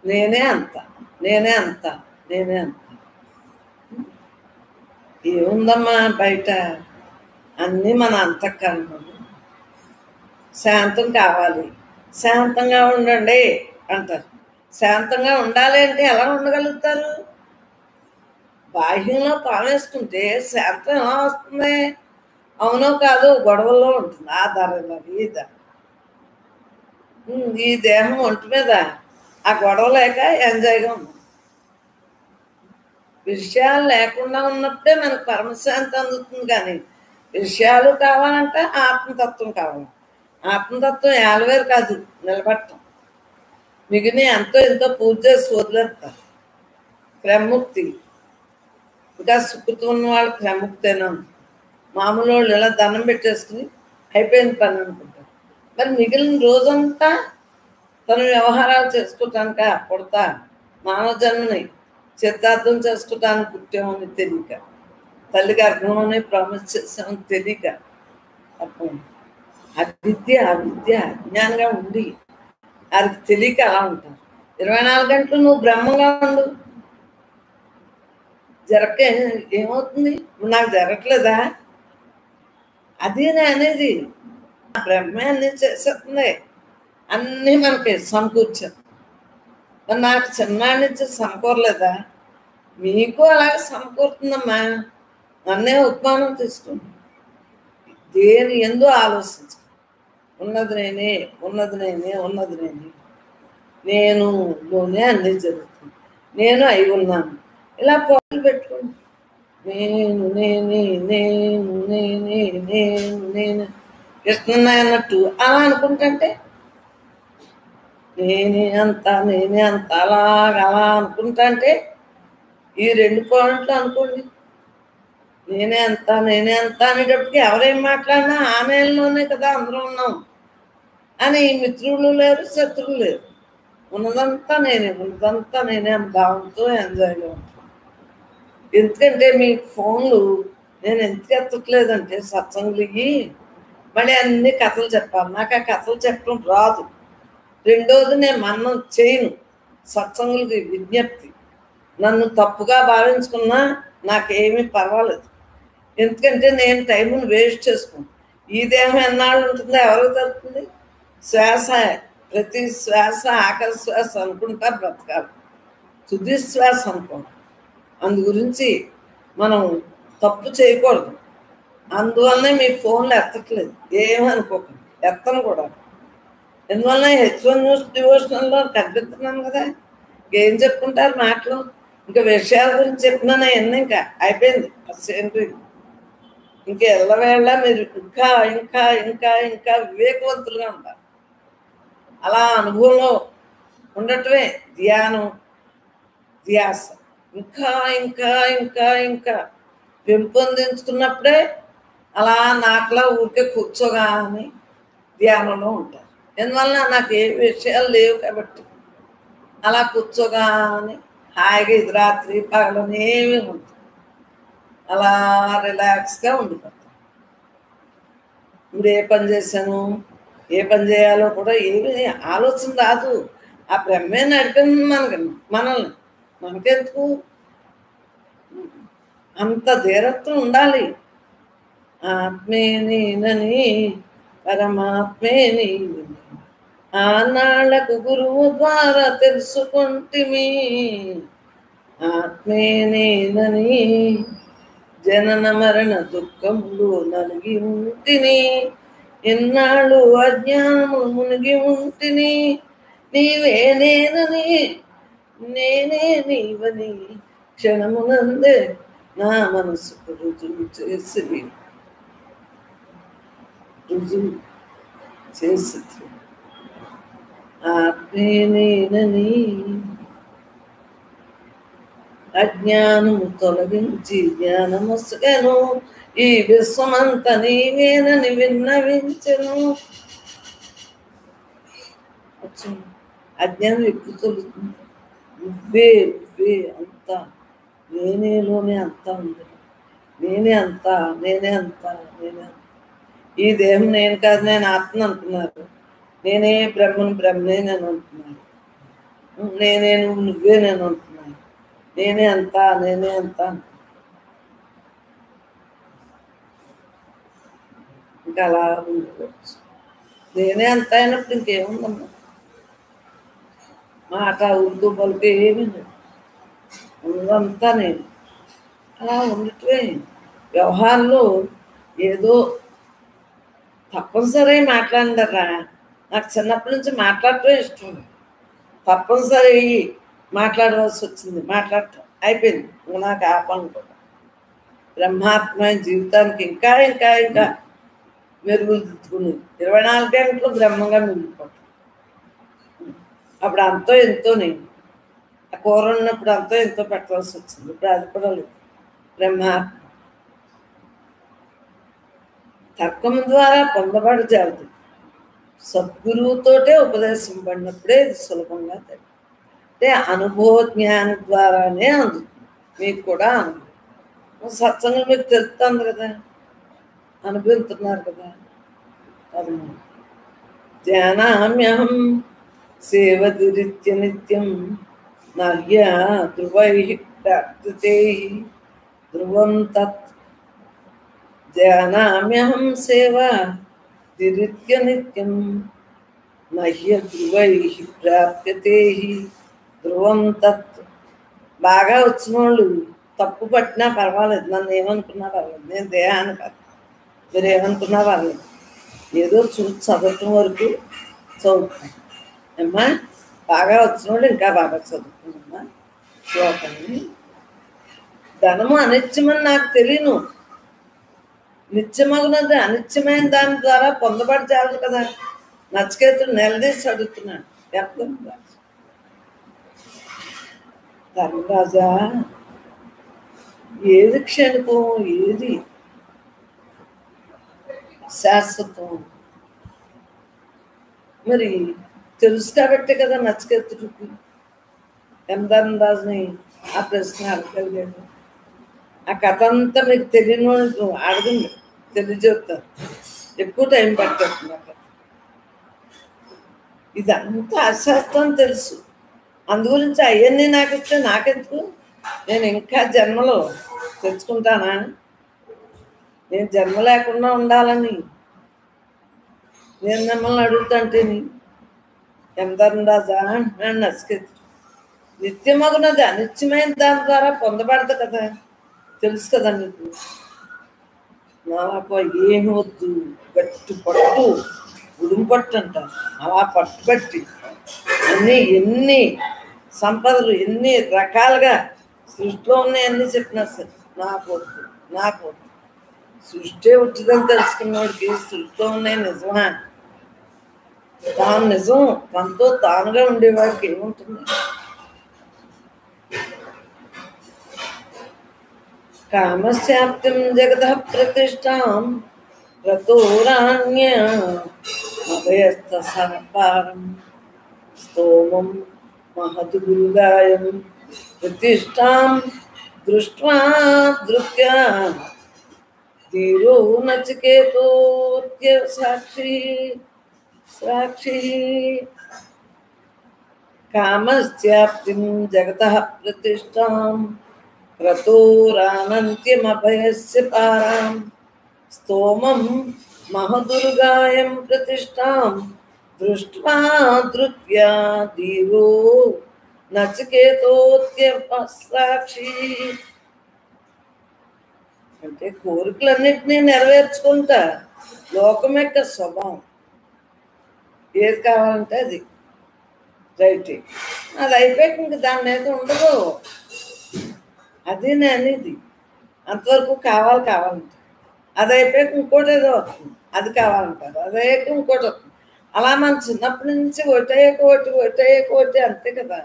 నేనే అంత, నేనే అంత, నేనే అంత. ఏముందమ్మా బయట? అన్నీ మన అంతఃకరణం. శాంతం కావాలి, శాంతంగా ఉండండి అంటారు. శాంతంగా ఉండాలి అంటే ఎలా ఉండగలుగుతారు? బాహ్యంలో పావేసుకుంటే శాంతం ఎలా వస్తుంది? అవునో కాదు గొడవల్లో ఉంటుంది. ఆ ధరలు ఈ ధర, ఈ దేహం ఒంటి మీద ఆ గొడవ లేక ఎంజాయ్గా ఉంది. విషయాలు లేకుండా ఉన్నప్పుడే మనకు పరమశాంతి అందుతుంది. కానీ విషయాలు కావాలంటే ఆత్మతత్వం కావాలి. ఆత్మతత్వం ఏలవేరు కాదు, నిలబడటం. మిగిలిన ఎంతో ఎంతో పూజ చేసి వదిలేస్తారు. క్రమముక్తి ఇంకా సుఖుతూ ఉన్న వాళ్ళు క్రమముక్తేనా? మామూలు వాళ్ళు ఇలా దండం పెట్టేసుకుని అయిపోయింది పని అనుకుంటారు. మరి మిగిలిన రోజంతా తన వ్యవహారాలు చేసుకోవటానిక పుడతా మానవ జన్మని చిత్తార్థం చేసుకోవటానికి పుట్టామని తెలియక, తల్లి గర్భంలోనే ప్రామిస్ చేసామని తెలియక, అప్పుడు అవిద్య అజ్ఞానంగా ఉండి వారికి తెలియక అలా ఉంటారు. 24 గంటలు నువ్వు బ్రహ్మంగా ఉండు, జరగక ఏమవుతుంది? నాకు జరగట్లేదా? అది అనేది బ్రహ్మే అన్నీ చేసేస్తుంది. అన్నీ మనకి సమకూర్చారు. మరి నాకు చిన్నాడి నుంచి సమకూరలేదా? మీకు అలాగే సమకూరుతుందమ్మా. నన్నే ఉపమానం తీసుకోండి. దేని ఎందు ఆలోచించ. ఉన్నది నేనే, ఉన్నది నేనే, ఉన్నది నేనే, నేనులోనే అన్నీ జరుగుతుంది, నేను అయి ఉన్నాను. ఇలా పోటీ పెట్టుకోండి. నేను నేనే నేను నేనే నేను నేను కృష్ణన్న అన్నట్టు అలా అనుకుంటుంటే నేనే అంత అలా అనుకుంటా ఈ 2 పాయింట్లు అనుకోండి. నేనే అంత అనేటప్పటికి ఎవరేం మాట్లాడినా ఆ నెలలోనే కదా అందరూ ఉన్నాం అని మిత్రులు లేరు, శత్రువులు లేరు. ఉన్నదంతా నేనే అని భావంతో ఎంజాయ్గా ఉంటాను. ఎందుకంటే మీ ఫోన్లు నేను ఎందుకు ఎత్తట్లేదంటే సత్సంగులు మళ్ళీ అన్ని కథలు చెప్పాలి. నాకు ఆ కథలు చెప్పడం రాదు. రెండోది నేను మన్నం చేయను. సత్సంగులకి విజ్ఞప్తి, నన్ను తప్పుగా భావించుకున్నా నాకేమీ పర్వాలేదు. ఎందుకంటే నేను టైంను వేస్ట్ చేసుకున్నాను. ఈ దేహం ఎన్నాళ్ళు ఉంటుందో ఎవరికి తెలుస్తుంది? శ్వాస, ప్రతి శ్వాస ఆఖరి శ్వాస అనుకుంటా బ్రతకాలి, తుది శ్వాస అనుకోండి. అందు గురించి మనం తప్పు చేయకూడదు. అందువల్లనే మీ ఫోన్లు ఎత్తట్లేదు. ఏమనుకోకండి, ఎత్తను కూడా. ఎందువల్ల H1 న్యూస్ డివోషనల్లో కనిపిస్తున్నాను కదా, ఏం చెప్పుకుంటారు మాటలు. ఇంకా విషయాల గురించి చెప్పినాను అవన్నీ ఇంకా అయిపోయింది. సేంద్రీ ఇంకా ఎల్లవేళ మీరు ఇంకా ఇంకా ఇంకా ఇంకా వివేకవంతులుగా ఉంటారు. అలా అనుభవంలో ఉండటమే ధ్యానం, ధ్యాస. ఇంకా ఇంకా ఇంకా ఇంకా పెంపొందించుకున్నప్పుడే అలా నాకులా ఊరికే కూర్చోగానే ధ్యానంలో ఉంటారు. ఎందువల్ల నాకు ఏ విషయాలు లేవు కాబట్టి అలా కూర్చోగానే హాయిగా ఇది రాత్రి పగలని ఏమీ ఉంటుంది, అలా రిలాక్స్గా ఉండిపోతాను. ఇప్పుడు ఏ పని చేశాను, ఏ పని చేయాలో కూడా ఏమీ ఆలోచన రాదు. ఆ బ్రహ్మే నడిపింది మనల్ని. మనకెందుకు అంత ధీరత్వం ఉండాలి. ఆత్మే నేనని, పరమాత్మే నేనని ఆనాళ్లకు గురువు ద్వారా తెలుసుకుంటిమి. ఆత్మే నేనని జనన మరణ దుఃఖములు నలిగి ఉంటిని, ఎన్నాళ్ళు అజ్ఞానము మునిగి ఉంటిని. నీవే నేనని, నేనే నీవని క్షణమునందే నా మనసుకు రుజువు చేసి ఆత్మే నేనని అజ్ఞానము తొలగించి జ్ఞానముసుగను, ఈ విశ్వమంత నీవేనని విన్నవించెను. అజ్ఞానం ఎప్పుడు తొలుగుతుంది? నువ్వే అంతా, నేనేలోనే అంతా ఉంది. నేనే అంతా. ఈ దేహం నేను కాదు, నేను ఆత్మ అనుకున్నారు. నేనే బ్రహ్మనే నేను అంటున్నాను. నేనే నువ్వే నేను అంటున్నాను. నేనే అంతా. ఇంకా అలా ఉండిపోవచ్చు. నేనే అంతా అయినప్పుడు ఇంకేముందమ్మా, మాట ఉర్దూ పలుకు ఏమీ లేదు, ఉన్నదంతా నేను. అలా ఉండటమే వ్యవహారంలో. ఏదో తప్పనిసరి మాట్లాడిందరా, నాకు చిన్నప్పటి నుంచి మాట్లాడటం ఇష్టం. తప్పనిసరి మాట్లాడవలసి వచ్చింది, మాట్లాడటం అయిపోయింది. నాకు ఆపను కూడా. బ్రహ్మాత్మ జీవితానికి ఇంకా ఇంకా ఇంకా మెరుగులు దిద్దుకుని 24 గంటలు బ్రహ్మంగా మిగిలిపోతాం. అప్పుడు అంతో ఎంతో నేను ఆ కూర ఉన్నప్పుడు అంతో ఎంతో పెట్టవలసి వచ్చింది. ఇప్పుడు అది కూడా లేదు. బ్రహ్మాత్మ తర్కం ద్వారా పొందబడజాలదు. సద్గురువుతోటే ఉపదేశింపడినప్పుడే ఇది సులభంగా తెలియదు. అంటే అనుభవ జ్ఞానం ద్వారానే అందుతుంది. మీకు కూడా అనుభవం, సత్సంగం మీకు తెలుస్తుంది కదా, అనుభవిస్తున్నారు కదా. అది ధ్యానామ్యహం సేవతిరిత్య నిత్యం నహ్య ధ్రువై ప్రాప్తే ధ్రువం తత్. ధ్యానామ్యహం సేవా తిరిత్య నిత్యం నహ్య ధ్రువై ప్రాప్యతే ధ్రువం తత్. బాగా వచ్చిన వాళ్ళు తప్పు పట్టినా పర్వాలేదు, నన్ను ఏమనుకున్నా పర్వాలేదు, నేను దేహాన్ని కాదు, మీరు ఏమనుకున్నా పర్లేదు, ఏదో చదవటం వరకు చదువుతాను అమ్మా. బాగా వచ్చిన వాళ్ళు ఇంకా బాగా చదువుతున్నామ్మా శ్లోకాన్ని. ధనము అనిత్యమని నాకు తెలియను. నిత్యమగునది అనిత్యమైన దాని ద్వారా పొందబడి చాలు కదా. నచికేతుడు నిలదీసి అడుగుతున్నాడు, ధర్మరాజు, ధర్మరాజా, ఏది క్షణికం, ఏది శాశ్వతం? మరి తెలుసు కాబట్టే కదా నచికేతుడికి ధర్మరాజుని ఆ ప్రశ్న అడగలిగాడు. ఆ కథ అంతా మీకు తెలియని అడగండి, తెలియజేస్తారు. ఎక్కువ టైం పట్టేస్తుంది నాకు. ఇదంతా అశాస్త్రం తెలుసు. అందుగురించి అవన్నీ నాకు ఇస్తే నాకెందుకు? నేను ఇంకా జన్మలో తెచ్చుకుంటానా? నేను జన్మ లేకుండా ఉండాలని నేను మిమ్మల్ని అడుగుతాంటేని ధర్మరాజా అంటున్నాడు నచికేతుడు. నిత్యమగునది అనిత్యమైన దాని ద్వారా పొందబడదు కదా, తెలుసు కదా నీకు. నాకు ఏమి వద్దు, గట్టి పట్టు, ఉడుము పట్టు అంటారు. అలా పట్టుబట్టి ఎన్ని సంపదలు ఎన్ని రకాలుగా సృష్టిలో ఉన్నాయన్నీ చెప్పినా సరే నాకు వద్దు, నాకు వద్దు. సృష్టి వచ్చిందని తెలుసుకున్నవాడికి సృష్టిలో ఉన్నాయి నిజమా? తాను నిజం, తనతో తానుగా ఉండేవాడికి ఏముంటుంది? కామశాప్తిం జగత ప్రతిష్టాం రతోరాణ్యభయస్తసారం స్తోమం మహతు గురుగాయం ప్రతిష్టాం దృష్ట్వా దృత్యా ధీరో నచికేతోత్య సాక్షి సాక్షి. కామశాప్తిం జగత ప్రతిష్టాం క్రతోరానంత్యమభయస్య పారాం స్తోమం మహదుర్గాయం ప్రతిష్టాం దృష్ట్వా ధృత్యా ధీరో నచికేతోత్య సాక్షి. అంటే కోరికలన్నింటినీ నెరవేర్చుకుంటా లోకం యొక్క స్వభావం. ఏది కావాలంటే అది రైట్, అది అయిపోయాక ఇంక దాని మీద ఉండదు. అది నేను అనేది. అంతవరకు కావాలంటారు, అది అయిపోయాక ఇంకోటి ఏదో వస్తుంది, అది కావాలంటారు, అది అయ్యాక ఇంకోటి వస్తుంది. అలా మన చిన్నప్పటి నుంచి ఒకటయ్యాక ఒకటి అంతే కదా.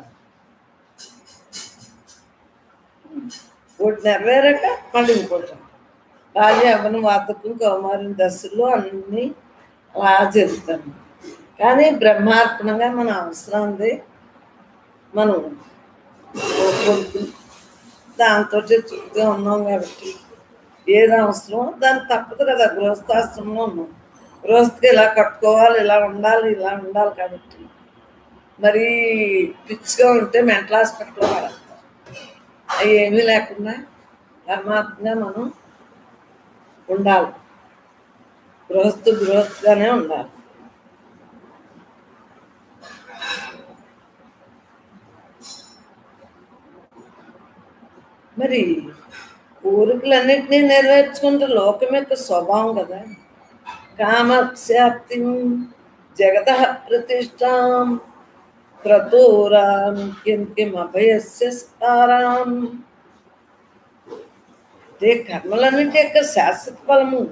ఒకటి నెరవేరాక మళ్ళీ ఇంకోటి. బాల్య యవ్వనం వార్ధక్యం కౌమారం దశల్లో అన్నీ అలా జరుగుతాను. కానీ బ్రహ్మార్పణంగా మన అవసరం ఉంది, మనం కోరుకుని దాంతో చుట్టూ ఉన్నాం కాబట్టి ఏది అవసరమో దాన్ని తప్పదు కదా. గృహస్థాశ్రమంలో ఉన్నాం, గృహస్థకి ఇలా కట్టుకోవాలి, ఇలా ఉండాలి కాబట్టి మరి పిచ్చిగా ఉంటే మెంటల్ హాస్పిటల్లో పడతారు. అవి ఏమీ లేకుండా పరమాత్మగా మనం ఉండాలి. గృహస్థుగానే ఉండాలి. మరి కోరికలన్నింటినీ నెరవేర్చుకుంటే లోకం యొక్క స్వభావం కదా. కామశాప్తిం జగత ప్రతిష్టాం క్రతోరాంకిమభయస్య సారాం. అంటే కర్మలన్నింటి యొక్క శాశ్వత ఫలము,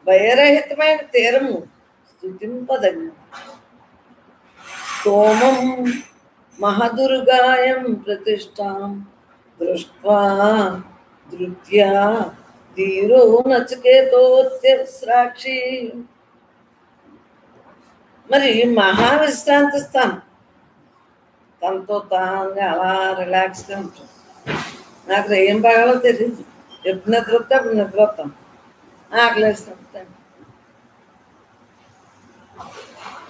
భయరహితమైన తీరము, స్తుతింపదగిన స్తోమం మహదుర్గాయం ప్రతిష్టాం దృష్ట్వా ధృత్యా ధీరో నచికేతోత్య సాక్షి. మరి మహావిశ్రాంతి స్థానం, తనతో తానుగా అలా రిలాక్స్గా ఉంటుంది. నాకు ఏం బాగాలో తెలియదు, ఎప్పుడు నిద్రొస్తే అప్పుడు నిద్రొస్తాం, ఆకలేస్తాం,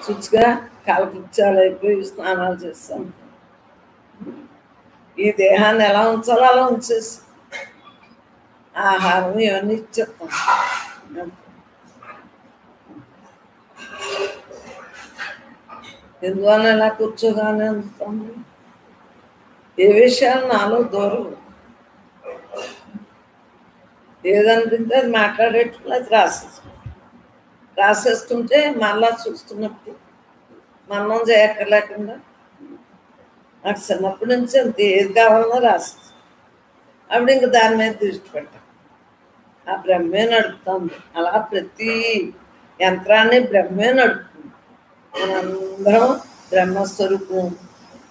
శుచిగా కాలకృత్యాలు అయిపోయి స్నానాలు చేస్తాం. ఈ దేహాన్ని ఎలా ఉంచాలో అలా ఉంచేసి ఆహారం ఇవన్నీ ఇచ్చేస్తాం. ఎందువల్ల ఇలా కూర్చోగానే అందుతాము? ఏ విషయాలు నాలో దూరం, ఏదనిపింటే అది మాట్లాడేటప్పుడు అది రాసేస్తుంటే మళ్ళా చూస్తున్నప్పుడు మన్నం చేయక్కర్లేకుండా నాకు చిన్నప్పటి నుంచి అంత ఏది కావాలన్నా రాసేస్తాను. అప్పుడు ఇంక దాని మీద దృష్టి పెట్టాం. ఆ బ్రహ్మే నడుపుతుంది. అలా ప్రతి యంత్రాన్ని బ్రహ్మే నడుపుతుంది. మనందరం బ్రహ్మస్వరూపం.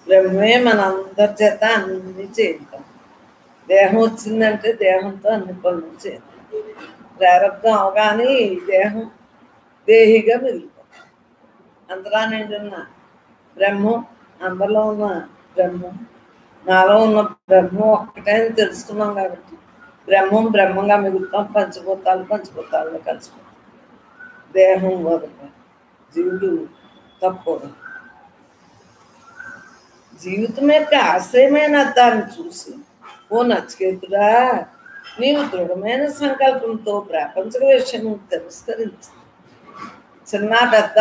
బ్రహ్మే మనందరి చేత అన్ని చేస్తాం. దేహం వచ్చిందంటే దేహంతో అన్ని పనులు చేయాలి. ప్రారంభం అవగానే ఈ దేహం దేహిగా మిగిలిపోతుంది. అందరా నిండున్న బ్రహ్మం, అందరిలో ఉన్న బ్రహ్మం, నాలో ఉన్న బ్రహ్మం ఒక్కటే అని తెలుసుకున్నాం కాబట్టి బ్రహ్మం బ్రహ్మంగా మిగులుతాం. పంచభూతాలు పంచభూతాల్లో కలిసిపోతాం. దేహం వదల జీవుడు తప్పదు. జీవితం యొక్క ఆశ్రయమైన దాన్ని చూసి, ఓ నచికేతుడా, నీవు దృఢమైన సంకల్పంతో ప్రాపంచిక విషయం తిరస్కరించు. చిన్న పెద్ద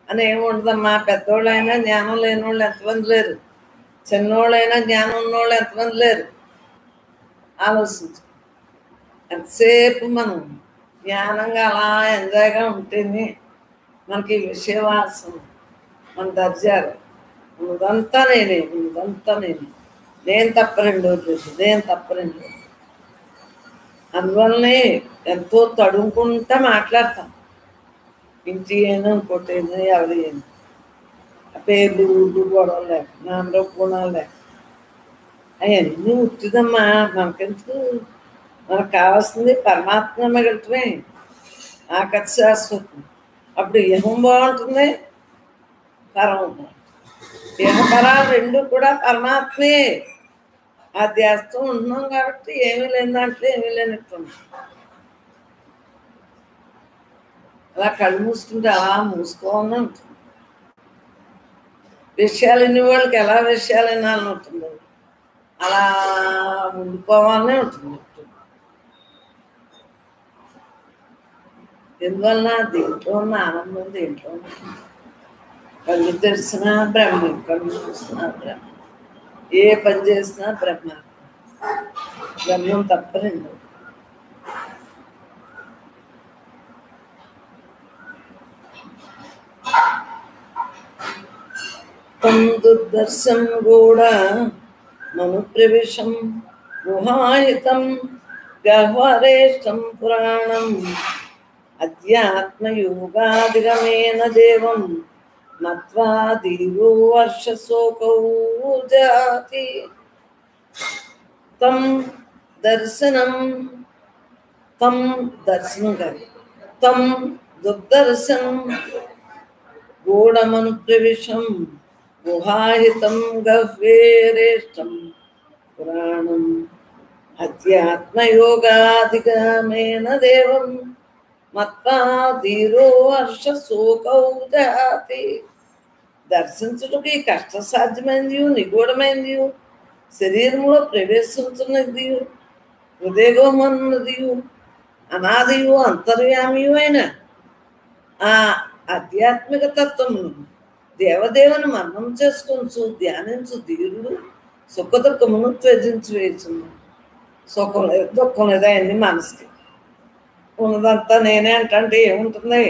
అని ఏమి ఉండదమ్మా. పెద్దోళ్ళైనా జ్ఞానం లేని వాళ్ళు ఎంతమంది లేరు, చిన్నోళ్ళైనా జ్ఞానం ఉన్నోళ్ళు ఎంతమంది లేరు. ఆలోచించు. ఎంతసేపు మనం జ్ఞానంగా అలా ఎంజాయ్గా ఉంటేనే మనకి విషయవాసం, మన దర్జాలు ఉన్నదంతా నేనే, ఉన్నదంతా నేనే, నేను తప్ప రెండోది లేదు, నేను తప్ప రెండోది. అందువల్లనే ఎంతో తడుముకుంటా మాట్లాడతాం. ఇంటి అయినా ఇంకోటి అయినా ఎవరి అయినా పేర్లు ఊళ్ళు గొడవలు లేక, నామలో గుణాలు లేక అవన్నీ ఉట్టిదమ్మా. మనకెందుకు? మనకు కావాల్సింది పరమాత్మ మిగలటమే, ఆకర్ష శాశ్వతం. అప్పుడు ఇహం బాగుంటుంది, పరం బాగుంటుంది. ఇహపరాలు రెండు కూడా పరమాత్మే. ఆ ధ్యాసతో ఉంటున్నాం కాబట్టి ఏమీ లేని దాంట్లో ఏమీ లేనట్టుంది. అలా కళ్ళు మూసుకుంటే అలా మూసుకోవాలని ఉంటుంది. విషయాలు ఇన్ని వాళ్ళకి ఎలా విషయాలు వినాలని ఉంటుందో అలా ఉండిపోవాలనే ఉంటుంది. ఎందువలన దేంట్లో ఉన్న ఆనందం దేంట్లో ఉంటుంది. కళ్ళు తెరిచినా బ్రహ్మ, కళ్ళు చూసినా బ్రహ్మ, ఏ పని చేసినా బ్రహ్మ. బ్రహ్మం తప్ప రెండు. తం దుర్దర్శం కూడా మను ప్రవేశం గుహాహితం గహ్వరేష్టం పురాణం అధ్యాత్మయోగాధిగమేన దేవం మత్వా దీవో వర్షశోకౌ జాతి. తం దర్శనం, తం దర్శనం కాదు, తం దుర్దర్శనం గూఢమను ప్రవేశం గుహాహితం గహ్వేరేష్టం పురాణం అధ్యాత్మయోగాధిగమేన దేవం మత్వా ధీరో హర్షశోకౌ జాతి. దర్శించుటకు ఈ కష్టసాధ్యమైనది, నిగూఢమైనది, శరీరంలో ప్రవేశించున్నది, హృదయగోహమన్నది, అనాదియు అంతర్యామియు అయిన ఆ ఆధ్యాత్మిక తత్వమును దేవదేవుని మరణం చేసుకొంచు ధ్యానించు ధీరుడు సుఖదుఖమును త్యజించి వేయుచున్నాడు. సుఖం లేదు, దుఃఖం లేదు, అన్ని మనసుకి. ఉన్నదంతా నేనే అంటే ఏముంటుంది?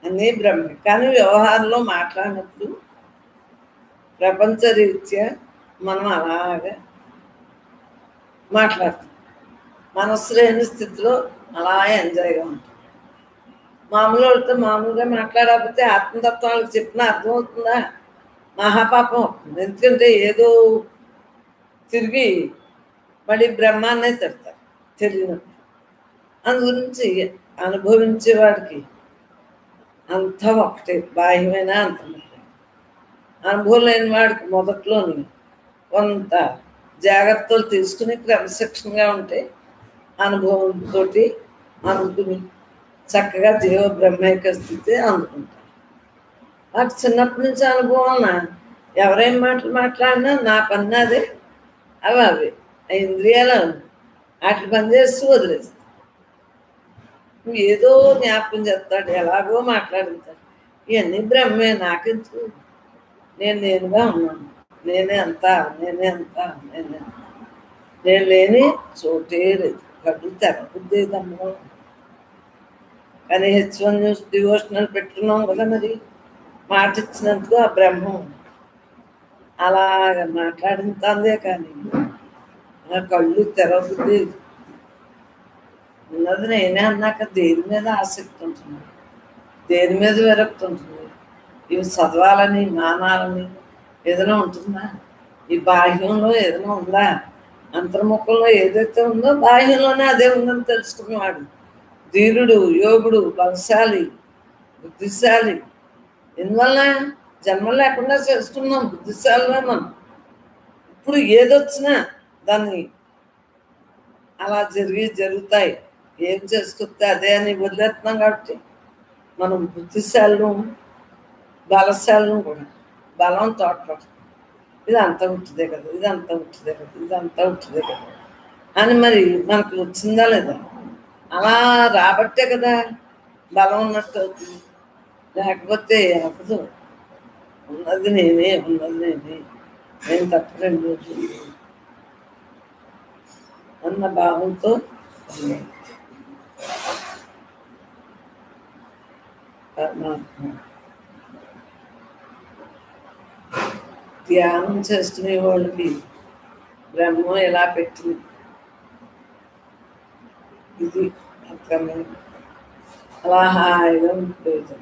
అన్నీ బ్రహ్మే. కానీ వ్యవహారంలో మాట్లాడినప్పుడు ప్రపంచ రీత్యా మనం అలాగా మాట్లాడతాం. మనస్సు లేని స్థితిలో అలా ఎంజాయ్గా ఉంటాం. మామూలు వాళ్ళతో మామూలుగా మాట్లాడకపోతే ఆత్మతత్వానికి చెప్పినా అర్థమవుతుందా? మహాపాపం అవుతుంది. ఎందుకంటే ఏదో తిరిగి మళ్ళీ బ్రహ్మాన్నే తిడతారు తెలియనప్పుడు. అందు గురించి అనుభవించేవాడికి అంతా ఒకటే, బాహ్యమైన అంత అనుభవం లేని వాడికి మొదట్లోని కొంత జాగ్రత్తలు తీసుకుని క్రమశిక్షణగా ఉంటే అనుభవంతో అందుకుని చక్కగా జీవ బ్రహ్మైక స్థితి అందుకుంటారు. నాకు చిన్నప్పటి నుంచి అనుభవం. ఎవరేం మాటలు మాట్లాడినా నా పని అదే, అవి ఆ ఇంద్రియాలు వాటి పని చేస్తూ వదిలేస్తాను. ఏదో జ్ఞాపకం చేస్తాడు, ఎలాగో మాట్లాడుతాడు. ఇవన్నీ బ్రహ్మే, నాకెందుకు? నేనుగా ఉన్నాను, నేనే అంతా, నేనే అంతా, నేనే అంతా. నేను లేని చోటే లేదు. కళ్ళు తెరబుద్దేదమ్మో. కానీ H1 న్యూస్ డివోషనల్ పెట్టుకున్నాం కదా, మరి మాట ఇచ్చినందుకు ఆ బ్రహ్మం అలాగ మాట్లాడుతుందే. కానీ నా కళ్ళు తెరవబుద్ధి ఉన్నది నేనే అన్నాక దేని మీద ఆసక్తి ఉంటుంది, దేని మీద విరక్తి ఉంటుంది? ఇవి చదవాలని మానాలని ఏదైనా ఉంటుందా? ఈ బాహ్యంలో ఏదైనా ఉందా? అంతర్ముఖంలో ఏదైతే ఉందో బాహ్యంలోనే అదే ఉందని తెలుసుకున్నవాడు ధీరుడు, యోగుడు, బలశాలి, బుద్ధిశాలి. ఎందువల్ల జన్మ లేకుండా చేసుకున్నాం, బుద్ధిశాలిగా మనం. ఇప్పుడు ఏదొచ్చినా దాన్ని అలా జరుగుతాయి, ఏం చేసుకొస్తే అదే అని వదిలేస్తున్నాం. కాబట్టి మనం బుద్ధిశాలను, బలశాలను కూడా. బలం తోటపడు, ఇది అంతా ఉంటుందే కదా, ఇది అంతా ఉంటుందే కదా, ఇది అంతా ఉంటుందే కదా అని మరి మనకు వచ్చిందా లేదా? అలా రాబట్టే కదా బలం ఉన్నట్టు అవుతుంది. లేకపోతే అవ్వదు. ఉన్నది నేనే, ఉన్నది నేనే, నేను తప్ప రెండు రోజులు అన్న భావంతో పరమాత్మ ధ్యానం చేసుకునే వాళ్ళకి బ్రహ్మం ఎలా పెట్టింది, ఇది అర్థమే. అలా హాయిగా ఉంటుంది.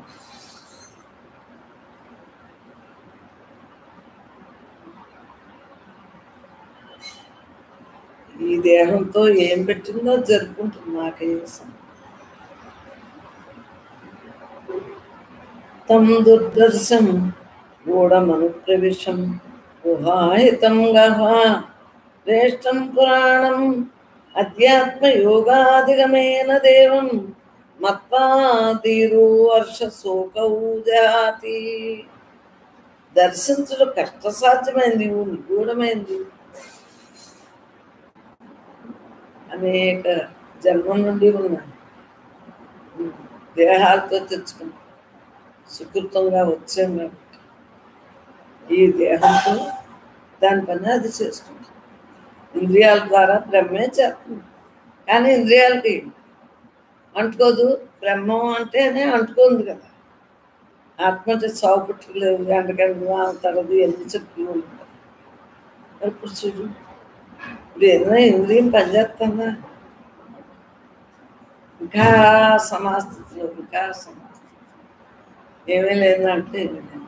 ఈ దేహంతో ఏం పెట్టిందో జరుపుకుంటుంది. నాకేసం తం దుర్దర్శం గూఢమను ప్రవిశం గుహాహితం గహా శ్రేష్టం పురాణం అధ్యాత్మ యోగాధిగమేన దేవం మత్వా ధీరో వర్ష శోకౌ జాతి. దర్శించడం కష్టసాధ్యమైంది, నిగూఢమైంది. అనేక జన్మం నుండి ఉన్న దేహాలతో తెచ్చుకున్నాం, సుకృతంగా వచ్చాం కాబట్టి ఈ దేహంతో దాని పని అది చేసుకుంటాం. ఇంద్రియాల ద్వారా బ్రహ్మే చేస్తుంది, కానీ ఇంద్రియాలకి అంటుకోదు. బ్రహ్మం అంటేనే అంటుకోంది కదా. ఆత్మ అంటే సాగు పుట్టుకులేదు, గంటగంట తరదు, ఎన్ని చెప్పులు ఉంటారు. ఇప్పుడు చూడు, ఇప్పుడు ఏదైనా ఇంద్రియం పనిచేస్తుందా? ఇంకా సమాస్థితిలో, ఇంకా సమాస్థితి ఏమీ లేదంటే ఏమీ లేదు.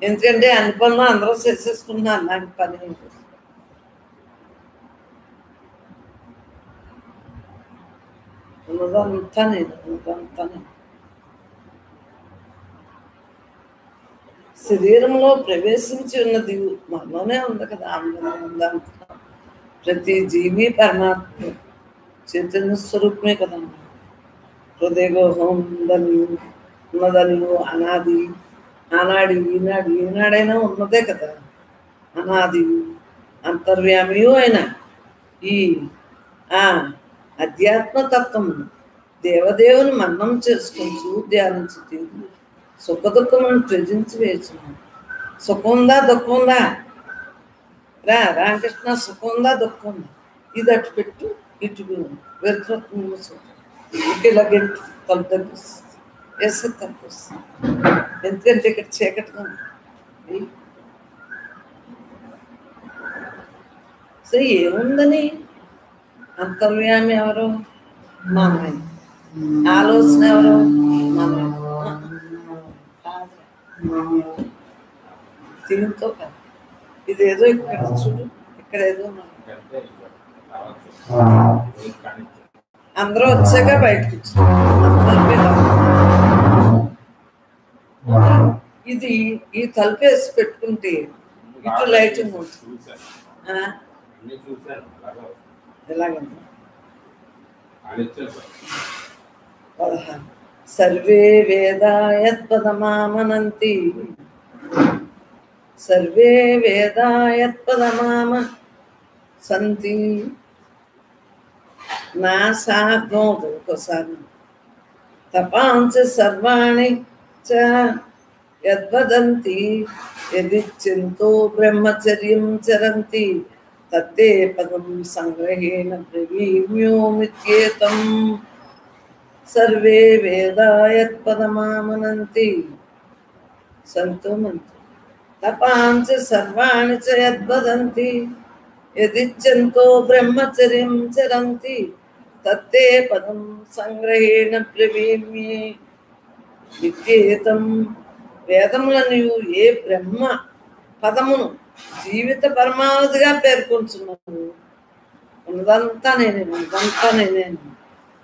ఎందుకంటే అన్ని పనులు అందరూ చేసేసుకున్నారు, నాకు పని ఉంటుంది. ఉన్నదంతా నేను, ఉన్నదంతా నేను. శరీరంలో ప్రవేశించి ఉన్నది మనలోనే ఉంది కదా, అందులో ఉందంతా. ప్రతి జీవి పరమాత్మ చైతన్య స్వరూపమే కదా. హృదయగోహం ఉందని, ఉన్నదని, అనాది, ఆనాడు ఈనాడు, ఈనాడైనా ఉన్నదే కదా. అనాది అంతర్వ్యామియు అయినా ఈ అధ్యాత్మతత్వం దేవదేవుని మన్నం చేసుకుంటూ ధ్యానించు తీరు సుఖదుఖములను త్యజించి వేచున్నాం. సుఖం ఉందా, దుఃఖం ఉందా? రామకృష్ణ, సుఖం ఉందా, దుఃఖం ఉందా? ఇది అటు పెట్టు, ఇటు వెతుకు, ఇలా గెట్టు, తలుపు తప్పిస్తుంది, వేస్తే తప్పిస్తుంది. ఎందుకంటే ఇక్కడ చీకటిగా ఉంది. సో ఏముందని? అంతర్వ్యామి ఎవరు? మనమే. ఆలోచన ఎవరు? మనమే. దీంతో కాదు, ఇదేదో ఇక్కడ చూడు, ఇక్కడ ఏదో అందరూ వచ్చాక బయటకు ఇది ఈ తలుపేసి పెట్టుకుంటే ఇటు లైటింగ్ ఉంటుంది. ఎలాగండి? 16 సర్వే వేదా యత్పదమామనంతి, సర్వే వేదా యత్పదమామ సంతి నా సాధం. ఒక్కోసారి తపాంచ సర్వాణి చ యద్వదంతి యది చింతో బ్రహ్మచర్యం చరంతి తత్తే పదం సంగ్రహేణ బ్రవీమ్యోమిత్యేతం. సర్వే వేదా యత్పదమామనంతి సంతో మంతో తపాంచ సర్వాణి చ యద్వదంతి యదిచ్చంతో బ్రహ్మచర్యం చరంతి తత్తే పదం సంగ్రహేణ బ్రవీమ్యే. విద్యేతం వేదములను ఏ బ్రహ్మ పదమును జీవిత పరమావధిగా పేర్కొంటున్నాను. ఉన్నదంతా నేనే, ఉన్నదంతా నేనే,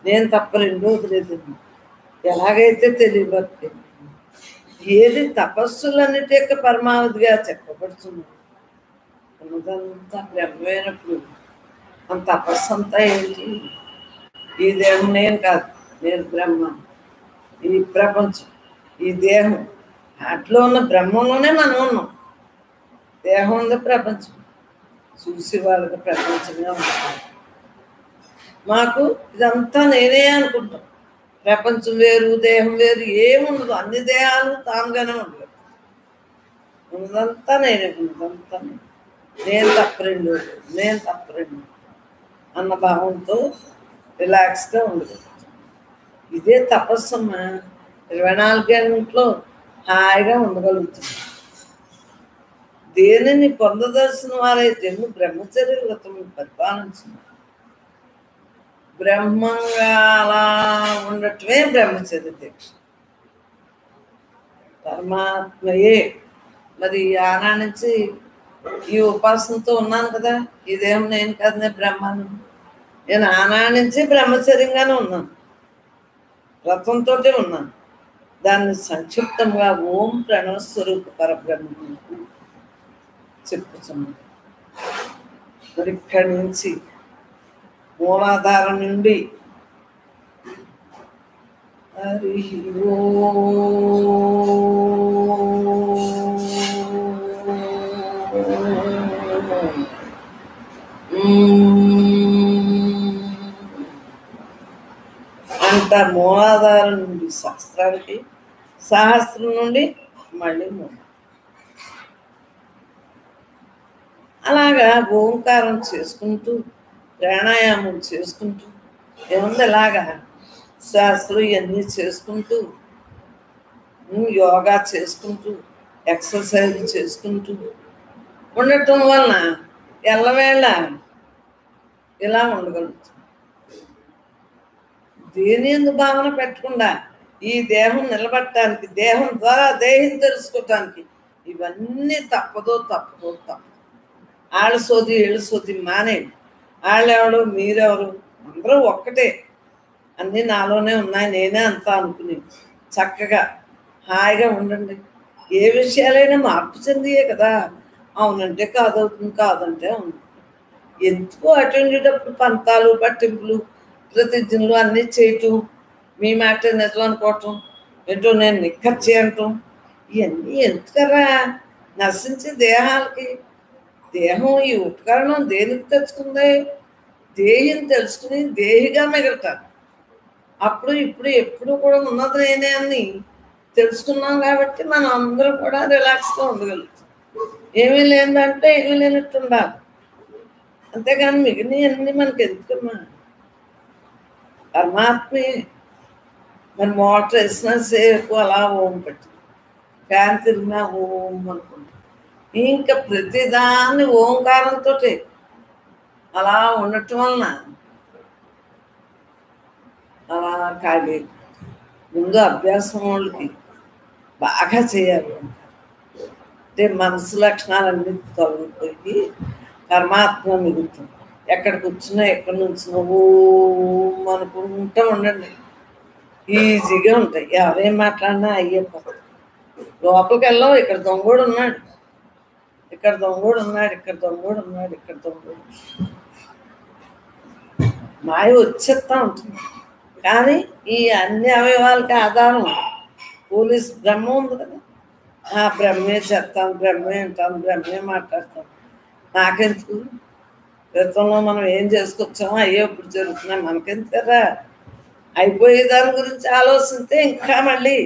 నేను తప్ప రెండోది లేదు. ఎలాగైతే తెలియబట్టి ఏది తపస్సులన్నిటి యొక్క పరమావధిగా చెప్పబడుతుంది. ఉన్నదంతా బ్రహ్మైనప్పుడు మన తపస్సు అంతా ఏంటి? ఈ దేహం నేను కాదు, నేను బ్రహ్మ. ఈ ప్రపంచం, ఈ దేహం, అట్లో ఉన్న బ్రహ్మంలోనే మనం ఉన్నాం. దేహం ఉంది, ప్రపంచం చూసి వాళ్ళకి ప్రపంచమే ఉంటుంది. మాకు ఇదంతా నేనే అనుకుంటాం. ప్రపంచం వేరు, దేహం వేరు ఏముండదు. అన్ని దేహాలు తానుగానే ఉండదు. ఉన్నదంతా నేనే, ఉన్నదంతా నేను తప్ప రెండు, నేను తప్ప రెండు అన్న భావంతో రిలాక్స్గా ఉండదు. ఇదే తపస్సమ్మ. 24 గంటల్లో హాయిగా ఉండగలుగుతుంది. దేనిని పొందదలసిన వారైతే బ్రహ్మచర్య వ్రతం పరిపాలించిన బ్రహ్మంగా అలా ఉండటమే బ్రహ్మచర్య దీక్ష. పరమాత్మయే. మరి ఆనా నుంచి ఈ ఉపాసనతో ఉన్నాను కదా, ఈ దేహం నేను కాదు, నేను బ్రహ్మాను. నేను ఆనా నుంచి బ్రహ్మచర్యంగానే ఉన్నాను, వ్రతంతో ఉన్నాను. దాన్ని సంక్షిప్తంగా ఓం ప్రణవస్వరూప పరబ్రహ్మ చెప్పుతున్నాను. మరి ఇక్కడి నుంచి మూలాధారం నుండి హరి అంట. మూలాధారం నుండి శాస్త్రానికి, సహస్రం నుండి మళ్ళీ మూల. అలాగా ఓంకారం చేసుకుంటూ ప్రాణాయామం చేసుకుంటూ ఏముంది, అలాగా శాస్త్రం ఇవన్నీ చేసుకుంటూ యోగా చేసుకుంటూ ఎక్సర్సైజ్ చేసుకుంటూ ఉండటం వలన ఎల్లవేళ ఇలా ఉండగలుగుతుంది. దేని ఎందుకు భావన పెట్టకుండా ఈ దేహం నిలబట్టడానికి, దేహం ద్వారా దేహం తెలుసుకోవటానికి ఇవన్నీ తప్పదో తప్పదో తప్పదు. వాళ్ళ సోది వీళ్ళ సోది మానేయండి. వాళ్ళెవరు మీరెవరు, అందరూ ఒక్కటే. అన్నీ నాలోనే ఉన్నాయి, నేనే అంతా అనుకుని చక్కగా హాయిగా ఉండండి. ఏ విషయాలైనా మార్పు చెందియే కదా. అవునంటే కాదవుతుంది, కాదంటే అవును. ఎందుకు అటెండేటప్పుడు పంతాలు, పట్టింపులు, ప్రతిజ్ఞలు అన్నీ చేయటం, మీ మాట నిజం అనుకోవటం, ఏంటో నేను నిక్కర్చి అంటాం, ఇవన్నీ ఎందుకరా? నశించే దేహాలకి. దేహం ఈ ఉపకరణం దేనికి తెచ్చుకుంది? దేహిని తెలుసుకుని దేహిగా మిగలటాను. అప్పుడు ఇప్పుడు ఎప్పుడు కూడా ఉన్నది నేనే అని తెలుసుకున్నాం కాబట్టి మనం అందరం కూడా రిలాక్స్గా ఉండగలుగుతాం. ఏమీ లేదంటే ఏమీ లేనట్టు ఉండాలి. అంతేగాని మిగిలినవన్నీ మనకి ఎందుకమ్మా? పరమాత్మే. మరి మోటార్ వేసినా సేపు అలా ఓం పెట్టి, ఫ్యాన్ తిరిగినా ఓం అనుకుంటాం. ఇంకా ప్రతిదాన్ని ఓంకారంతో అలా ఉండటం వలన అలా ఖాళీ. ముందు అభ్యాసం వాళ్ళకి బాగా చేయాలి. అంటే మనసు లక్షణాలన్నీ తొలగిపోయి పరమాత్మ మిగులుతుంది. ఎక్కడ కూర్చున్నా, ఎక్కడి నుంచినా ఓం అనుకుంటూ ఉండండి. ఈజీగా ఉంటాయి. ఎవరేం మాట్లాడినా అయ్యేపోతుంది. లోపలికి వెళ్ళాం. ఇక్కడ దొంగోడు ఉన్నాడు, ఇక్కడ దొంగోడు ఉన్నాడు, ఇక్కడ దొంగోడు ఉన్నాడు, ఇక్కడ దొంగోడు. మాయ వచ్చేస్తూ ఉంటుంది. కానీ ఈ అన్ని అవయవాలకి ఆధారం పోలీస్ బ్రహ్మ ఉంది కదా. ఆ బ్రహ్మే చెప్తాను, బ్రహ్మే అంటాను, బ్రహ్మే మాట్లాడతాను. నాకెందుకు? గతంలో మనం ఏం చేసుకొచ్చామో అయ్యో ఇప్పుడు జరుగుతున్నాయి, మనకెందుకు కదా? అయిపోయే దాని గురించి ఆలోచిస్తే ఇంకా మళ్ళీ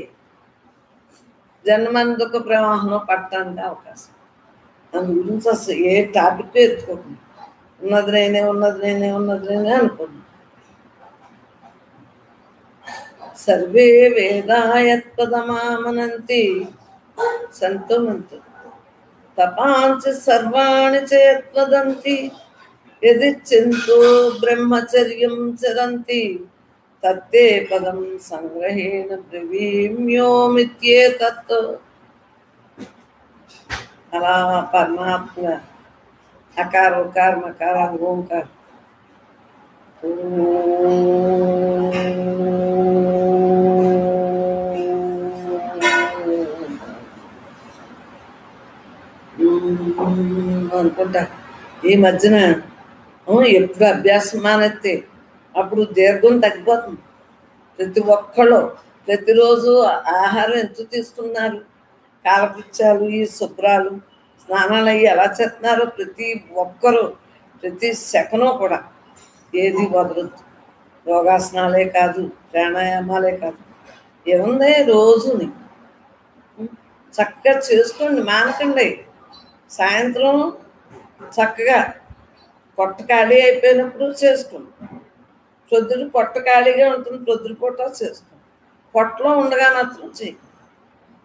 జన్మందుక ప్రవాహంలో పట్టడానికి అవకాశం. అందు గురించి అసలు ఏ టాపిక్ ఎత్తుకోకుండా ఉన్నది నేనే, ఉన్నది నేనే, ఉన్నది నేనే అనుకోండి. సర్వే వేదాయత్పదమామనంతి సంతోమంతు తపాంచి సర్వాణి చేత్వదంతి యదిచ్చింతో బ్రహ్మచర్యం చరంతి తత్తే పదం సంగ్రహేణ బ్రవీమ్యోమిత్యేతత్. అలా పరమాత్మ అకార ఉకార మకార ఓంకార అనుకుంటా. ఈ మధ్యన ఎప్పుడు అభ్యాసం మానేస్తే అప్పుడు దీర్ఘం తగ్గిపోతుంది. ప్రతి ఒక్కళ్ళు ప్రతిరోజు ఆహారం ఎంత తీసుకున్నారు, కాలకృత్యాలు, ఈ శుభ్రాలు, స్నానాలు అయ్యి ఎలా చేస్తున్నారో ప్రతి ఒక్కరూ ప్రతి సెకను కూడా ఏది వదలద్దు. యోగాసనాలే కాదు, ప్రాణాయామాలే కాదు, ఏముంది రోజుని చక్కగా చేసుకోండి, మానకండి. సాయంత్రం చక్కగా పొట్ట ఖాళీ అయిపోయినప్పుడు చేసుకోండి. ప్రొద్దున పొట్ట ఖాళీగా ఉంటుంది, ప్రొద్దున పూట చేసుకోండి. పొట్టలో ఉండగా మాత్రం చేయండి.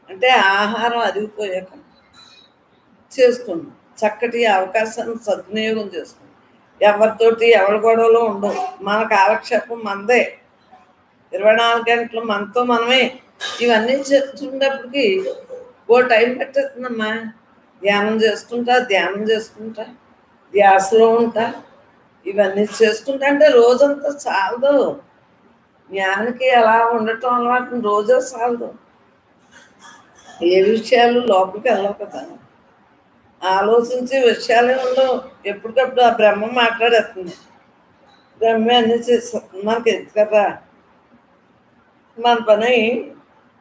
అంటే ఆహారం అరిగిపోయాక చేసుకోండి. చక్కటి అవకాశాన్ని సద్వినియోగం చేసుకోండి. ఎవరితోటి ఎవరి గొడవలో ఉండవు. మన కాలక్షేపం మనదే, 24 గంటలు మనతో మనమే. ఇవన్నీ చేస్తున్నప్పటికీ ఓ టైం పెట్టేస్తుందమ్మా. ధ్యానం చేసుకుంటా ధ్యాసలో ఉంటా, ఇవన్నీ చేసుకుంటా. అంటే రోజంతా చాలదు. జ్ఞానికి ఎలా ఉండటం అలవాటు రోజే చాలదు. ఏ విషయాలు లోపలికి వెళ్ళవు కదా, ఆలోచించే విషయాలే ఉండవు. ఎప్పటికప్పుడు ఆ బ్రహ్మ మాట్లాడేస్తుంది. బ్రహ్మ అన్నీ చేస్తుంది. మనకి ఎత్తు కదా, మన పని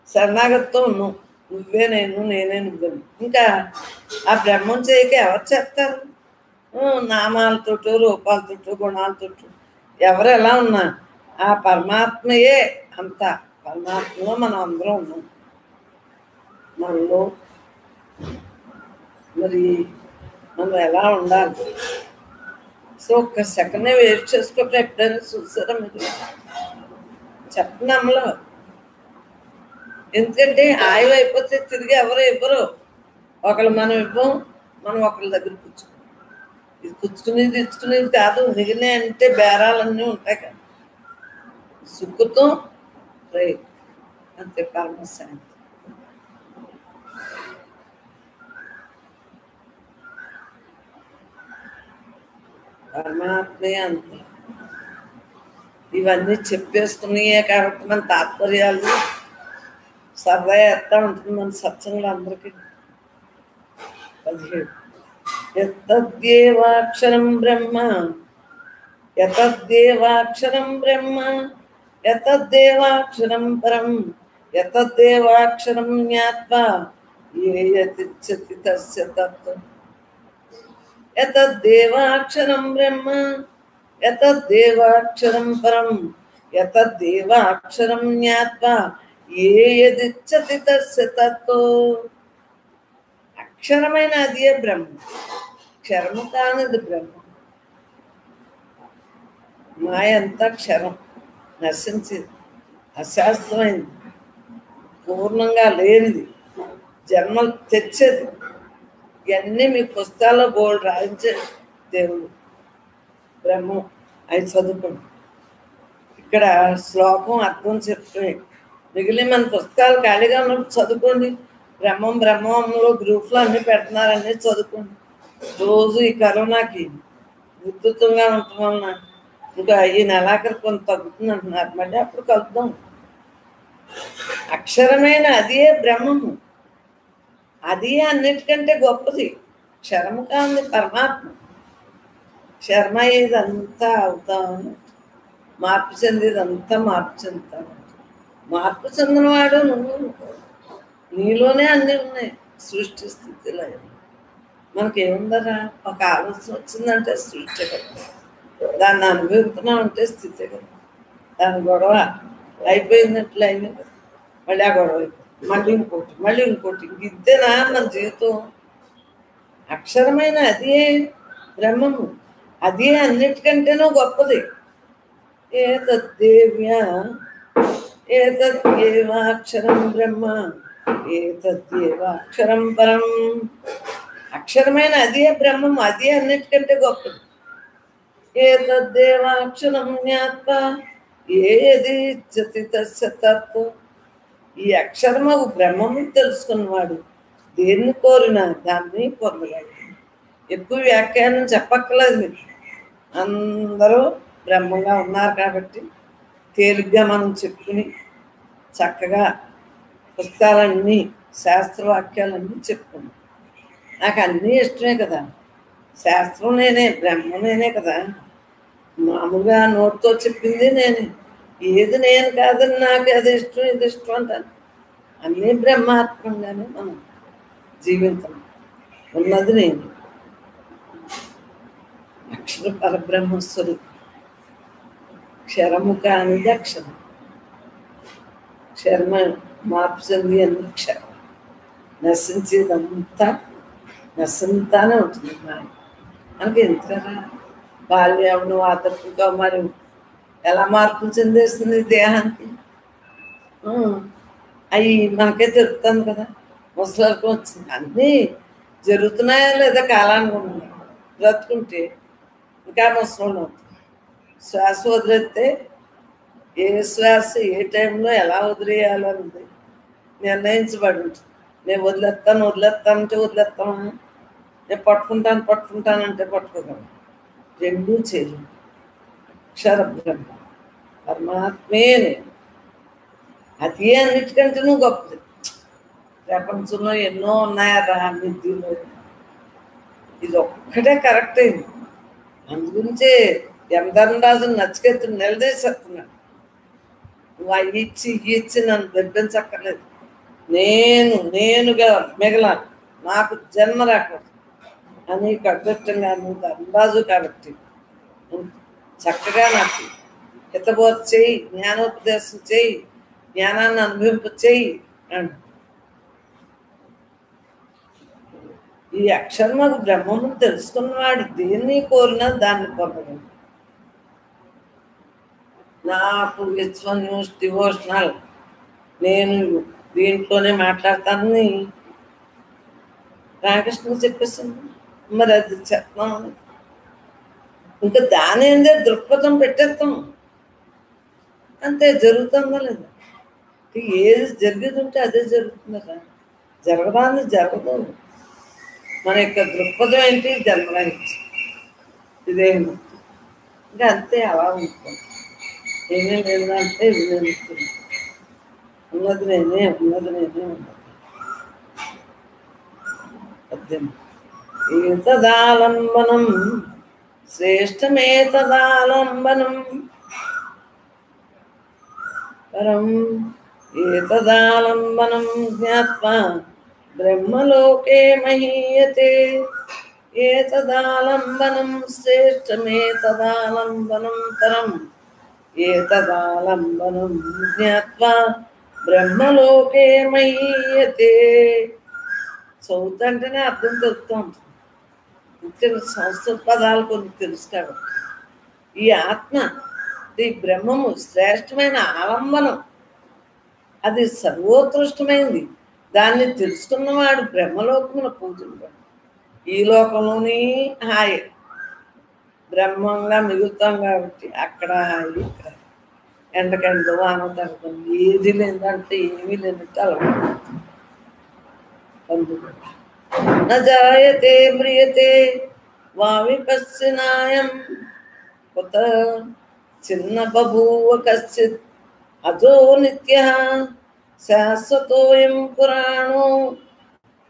శరణాగతితో ఉన్నాం. నువ్వే నేను, నేనే నువ్వే. ఇంకా ఆ బ్రహ్మం చేయక ఎవరు చెప్తారు? నామాలతోటో, రూపాలతోటో, గుణాలతోటో ఎవరు ఎలా ఉన్నా ఆ పరమాత్మయే అంత. పరమాత్మలో మనం అందరం ఉన్నాం. మనలో మరి మనం ఎలా ఉండాలి? సో ఒక్క సెకండే వేస్ట్ చేసుకోవటం ఎప్పుడైనా చూసారా మీరు? చెప్పండి అమ్మలో. ఎందుకంటే ఆయువు అయిపోతే తిరిగి ఎవరు ఇవ్వరు. ఒకళ్ళు మనం ఇవ్వం, మనం ఒకళ్ళ దగ్గర ఇది పుచ్చుకునేది ఇచ్చుకునేది కాదు. మిగిలిన అంటే బేరాలన్నీ ఉంటాయి కదా. సుఖుతో రైట్ అంతే పరమశాంతి. పరమాత్మే అంతే. ఇవన్నీ చెప్పేసుకున్నాయే కాబట్టి మన తాత్పర్యాలు సరదా ఎత్తా ఉంటుంది మన సత్సంగులు అందరికీ. 17 యత్తద్దేవాక్షరం బ్రహ్మ యతద్దేవాక్షరం బ్రహ్మ యతద్దేవాక్షరం పరం యతద్దేవాక్షరం జ్ఞాత్వా ఏయతిచ్చతి తస్య తత్వం. యతద్దేవాక్షరం బ్రహ్మ యతద్దేవాక్షరం పరం యతద్దేవాక్షరం జ్ఞాత్వా ఏయదిచ్చతి తస్య తత్వం. అక్షరమైన అదే బ్రహ్మ, క్షరము కానిది బ్రహ్మ. మాయ అంతా క్షరం, నశించింది, అశాస్త్రమైంది, పూర్ణంగా లేనిది, జన్మలు తెచ్చేది. ఇవన్నీ మీ పుస్తకాల్లో బోల్డ్ రాయించే దేవుడు బ్రహ్మం. అవి చదువుకోండి. ఇక్కడ శ్లోకం అర్థం చెప్తే మిగిలిన మన పుస్తకాలు ఖాళీగా ఉన్నప్పుడు చదువుకోండి. బ్రహ్మం బ్రహ్మంలో గ్రూప్లో అన్నీ పెడుతున్నారు, అన్నీ చదువుకోండి. రోజు ఈ కరోనాకి ఉద్ధృతంగా ఉండటం వలన ఇంకా ఈ నెలాఖరు కొంత తగ్గుతుంది అంటున్నారు. మళ్ళీ అప్పుడు కలుద్దాం. అక్షరమైన అదే బ్రహ్మము, అది అన్నిటికంటే గొప్పది. క్షరము కాని పరమాత్మ. క్షరమ ఇదంతా అవుతా మార్పు చెందేదంతా మార్పు చెందుతాను. మార్పు చెందినవాడు నువ్వు. నీలోనే అన్నీ ఉన్నాయి. సృష్టి స్థితిలో మనకేముందరా? ఒక ఆలోచన వచ్చిందంటే సృష్టి కదా, దాన్ని అనుభవిస్తున్నాం అంటే స్థితి కదా. దాని గొడవ అయిపోయిందంటే అయినా కదా, మళ్ళీ ఆ గొడవ అయిపోయింది, మళ్ళీ ఇంకోటి ఇంతేనా మన జీవితం? అక్షరమైన అదే బ్రహ్మము, అదే అన్నిటికంటేనూ గొప్పది. ఏతద్దేవాక్షరం బ్రహ్మ ఏతద్దేవాక్షరం పరం. 'ఏతద్దేవాక్షరం బ్రహ్మ ఏతద్దేవాక్షరం పరం'. 'అక్షరమైన అదే బ్రహ్మము, అదే అన్నిటికంటే గొప్పది. 'ఏతద్దేవాక్షరం బ్రహ్మ ఏతద్దేవాక్షరం పరం'. 'అక్షరమైన అదే బ్రహ్మము, అదే అన్నిటికంటే గొప్పది. 'ఏతద్దేవాక్షరం బ్రహ్మ ఏతద్దేవాక్షరం పరం'. ఏతద్దేవాక్షరం జ్ఞాత్వా ఏది ఇచ్చతి తస్య తత్వం. ఈ అక్షరము బ్రహ్మము తెలుసుకున్నవాడు దేన్ని కోరినా దాన్ని పొందగలడు. ఎక్కువ వ్యాఖ్యానం చెప్పక్కర్లేదు మీకు, అందరూ బ్రహ్మంగా ఉన్నారు కాబట్టి తేలిగ్గా మనం చెప్పుకుని చక్కగా పుస్తకాలన్నీ శాస్త్రవాక్యాలన్నీ చెప్పుకున్నాం. నాకు అన్నీ ఇష్టమే కదా, శాస్త్రం నేనే, బ్రహ్మం నేనే కదా, మామూలుగా నోటితో చెప్పింది నేనే. ఏది నేను కాదని నాకు అది ఇష్టం ఇది ఇష్టం అంటాను. అన్నీ బ్రహ్మాత్మంగానే మనం జీవితం ఉన్నది నేను. అక్షర పరబ్రహ్మస్వరూపం. క్షరము కానిది అక్షరం, క్షరమ మార్పు చెంది అన్ని క్షరం, నశించేదంతా నశింతానే ఉంటుంది. మనకి ఎంతగా బాల్యం వాతృగా మరి ఎలా మార్పులు చెందేస్తుంది దేహానికి, అవి మనకే తెలుపుతుంది కదా. ముసలికి వచ్చింది అన్నీ జరుగుతున్నాయా లేదా కాలానికి ఉన్నాయి. బ్రతుకుంటే ఇంకా ముసలి అవుతుంది. శ్వాస వదిలేస్తే ఏ శ్వాస ఏ టైంలో ఎలా వదిలేయాలన్నది నిర్ణయించబడి ఉంటుంది. నేను వదిలేస్తానంటే వదిలేస్తామా, నేను పట్టుకుంటానంటే పట్టుకోగలను. రెండూ చేయలేము. అక్షర బ్రహ్మ పరమాత్మే నేను. అది అన్నిటికంటే నువ్వు గొప్పది. ప్రపంచంలో ఎన్నో ఉన్నాయరా నిధులు, ఇది ఒక్కటే కరెక్ట్ అయింది. అందుగురించే యమధర్మరాజు నచ్చికెత్తుని నిలదీసేస్తున్నాడు. నువ్వు అవి ఇచ్చి నన్ను దెబ్బించక్కర్లేదు, నేనుగా మిగలాను, నాకు జన్మ రాకూడదు అని కట్టుబట్టంగా నువ్వు ధర్మరాజు కాబట్టి చక్కగా నాకు హితబోధ చేయి, జ్ఞానోపదేశం చేయి, జ్ఞానాన్ని అనుభవింప చేయి అంట. ఈ అక్షరముకు బ్రహ్మము తెలుసుకున్నవాడు దేన్ని కోరినా దాన్ని పొందగలడు. నాకు విశ్వం న్యూస్ డివోషనల్ నేను దీంట్లోనే మాట్లాడతానని రామకృష్ణ చెప్పేసింది. మరి అది చెప్తాం, ఇంకా దాని ఏందే దృక్పథం పెట్టేస్తాం అంతే. జరుగుతుందా లేదా, ఏది జరిగేది ఉంటే అదే జరుగుతుందట, జరగడానికి జరగదు. మన యొక్క దృక్పథం ఏంటి, జన్మరాహించి ఇదేమి ఇంకా అంతే. అలా ఉంటుంది. ఏమేమి లేదంటే ఉన్నది నేనే ఉన్నది. ఏతదాలంబనం శ్రేష్టమేతదాలంబనం పరం ఏతదాలంబనం జ్ఞాత్వా బ్రహ్మలోకే మహీయతే. ఏతదాలంబనం శ్రేష్టమేతదాలంబనం పరం ఏతదాలంబనం జ్ఞాత్వా బ్రహ్మలోకే మహీయతే. చదువుతుంటేనే అర్థం తెలుస్తూ ఉంటుంది. సంస్కృత పదాలు కొన్ని తెలుసు కాబట్టి ఈ ఆత్మ, ఈ బ్రహ్మము శ్రేష్టమైన ఆలంబనం, అది సర్వోత్కృష్టమైంది. దాన్ని తెలుసుకున్నవాడు బ్రహ్మలోకమున పూజలు. ఈ లోకంలోని హాయి బ్రహ్మంగా మిగులుతాం కాబట్టి అక్కడ హాయి, ఇక్కడ ఎండకండు వాన తగ్గుతుంది, ఏది లేదంటే ఏమీ లేదంటే అలా నజాయతే మ్రియతే వా విపశ్చినాయం కొత్త చిన్న బభూవ కశ్చిత్ అజో నిత్యః శాశ్వతోయం పురాణో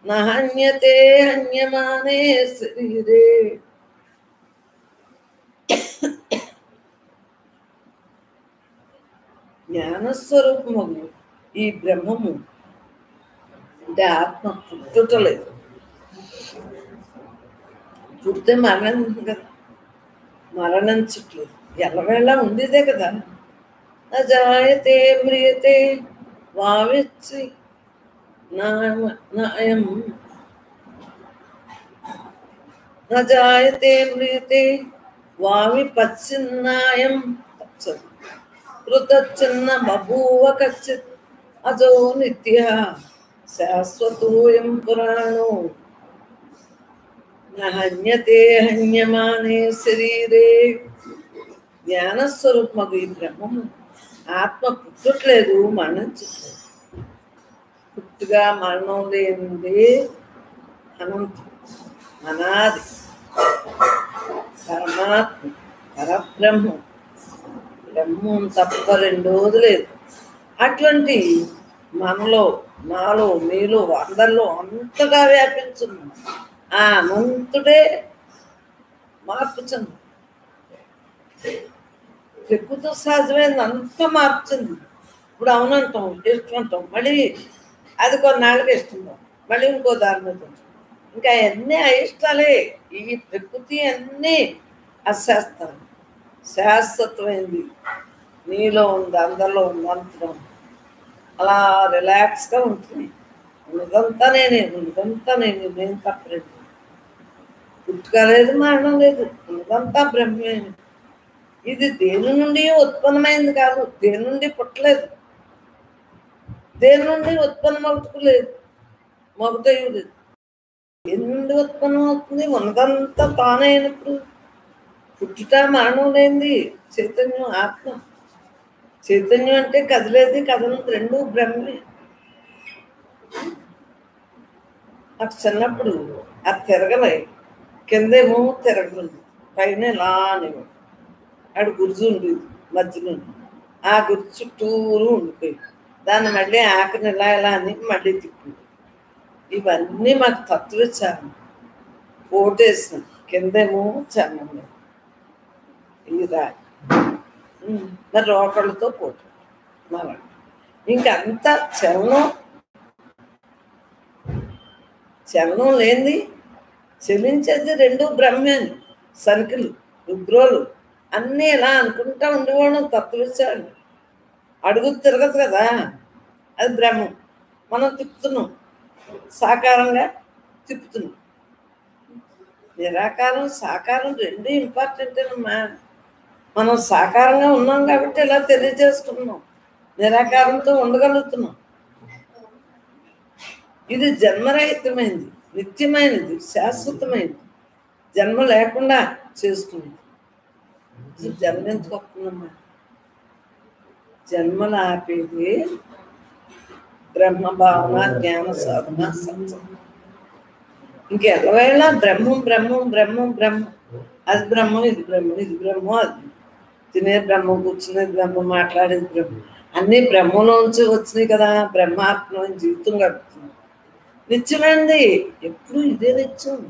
నహన్యతే హన్యమానే శరీరే. జ్ఞానస్వరూపము ఈ బ్రహ్మము అంటే ఆత్మ పుట్టుటలేదు. పుడితే మరణం కదా, మరణించట్లేదు, ఎల్లవేళ ఉండేదే కదా. నజాయతే మ్రియతే వావిచ్చి నాయం నజాయతే మ్రియతే వావి పశ్చిన్నాయం కృతచ్ఛిన్న బభూవ కచ్చిత్ అజో నిత్యః శాశ్వతోయం పురాణో నహన్యతే హన్యమానే శరీరే. జ్ఞానస్వరూపమగు ఈ బ్రహ్మము ఆత్మ పుట్టట్లేదు, మరణించట్లేదు. పుట్టుగా మరణం లేనిది అనంతం, అనాది పరమాత్మ, పరబ్రహ్మం. బ్రహ్మం తప్ప రెండోది లేదు. అటువంటి మనలో, నాలో, మీలో, అందరిలో అంతగా వ్యాపించున్నాం. ఆ అనంతుడే మార్పు చెంది ప్రకృతి సహజమైంది అంతా మార్పు చెంది. ఇప్పుడు అవునంటాం, ఇష్టం అంటాం, మళ్ళీ అది కొన్నాళ్ళకి ఇష్టం, మళ్ళీ ఇంకో దాని మీద ఉంటాం. ఇంకా అన్నీ అయిష్టాలే. ఈ ప్రకృతి అన్నీ అశాస్త్రం, శాశ్వతమైంది. నీలో ఉంది, అందరిలో ఉంది, అంతలో అలా రిలాక్స్గా ఉంటుంది. ఉన్నదంతా నేనే, ఉన్నదంతా నేనే, నేను తప్పలేదు. పుట్టుక లేదు, మరణం లేదు, ఉన్నదంతా బ్రహ్మే. ఇది దేని నుండి ఉత్పన్నమైంది కాదు, దేని నుండి పుట్టలేదు, దేని నుండి ఉత్పన్నం అవుతులేదు, మగుతయు లేదు. దేని నుండి ఉత్పన్నం అవుతుంది? ఉన్నదంతా తానే అయినప్పుడు. పుట్టుట మరణం లేనిది చైతన్యం, ఆత్మ. చైతన్యం అంటే కదిలేది, కదలదు, రెండు బ్రహ్మే. నాకు చిన్నప్పుడు అది తిరగలే, కిందేమో తిరగలేదు, పైన ఇలా అనేవాడు. ఆడు గుర్జు ఉండేది మధ్యలో, ఆ గుర్జు చుట్టూరు ఉండిపోయింది. దాన్ని మళ్ళీ ఆకని ఇలా ఇలా అని మళ్ళీ తిప్పింది. ఇవన్నీ మాకు తత్వచారం పోటేసిన, కిందేమో చర్మం లేదు, ఇది రాయి, మరి రోకళ్ళతో పోటు మరణ. ఇంకంతా చలనం, చలనం లేనిది, చెలించేది రెండు బ్రహ్మేని. సనికిలు, రుద్రోలు అన్నీ ఇలా అనుకుంటా ఉండేవాళ్ళం తత్వచారం. అడుగు తిరగదు కదా, అది బ్రహ్మం. మనం తిప్పుతున్నాం, సాకారంగా తిప్పుతున్నాం. నిరాకారం, సాకారం రెండు ఇంపార్టెంటేనమ్మా. మనం సాకారంగా ఉన్నాం కాబట్టి ఇలా తెలియజేసుకున్నాం, నిరాకారంతో ఉండగలుగుతున్నాం. ఇది జన్మరహితమైనది, నిత్యమైనది, శాశ్వతమైనది, జన్మ లేకుండా చేసుకునేది. జన్మ ఎందుకు వస్తుందమ్మా? జన్మలు ఆపేది బ్రహ్మ భావన, జ్ఞాన సాధన, సత్యం. ఇంకెల్లవేళ బ్రహ్మం, బ్రహ్మం, బ్రహ్మం, బ్రహ్మం. అది బ్రహ్మం, ఇది బ్రహ్మం, ఇది బ్రహ్మం, అది తినే బ్రహ్మం, కూర్చునేది బ్రహ్మం, మాట్లాడేది బ్రహ్మం. అన్నీ బ్రహ్మంలోంచి వచ్చినాయి కదా. బ్రహ్మాత్మ జీవితం గడుపుతుంది, నిత్యమైనది. ఎప్పుడు ఇదే నిత్యం.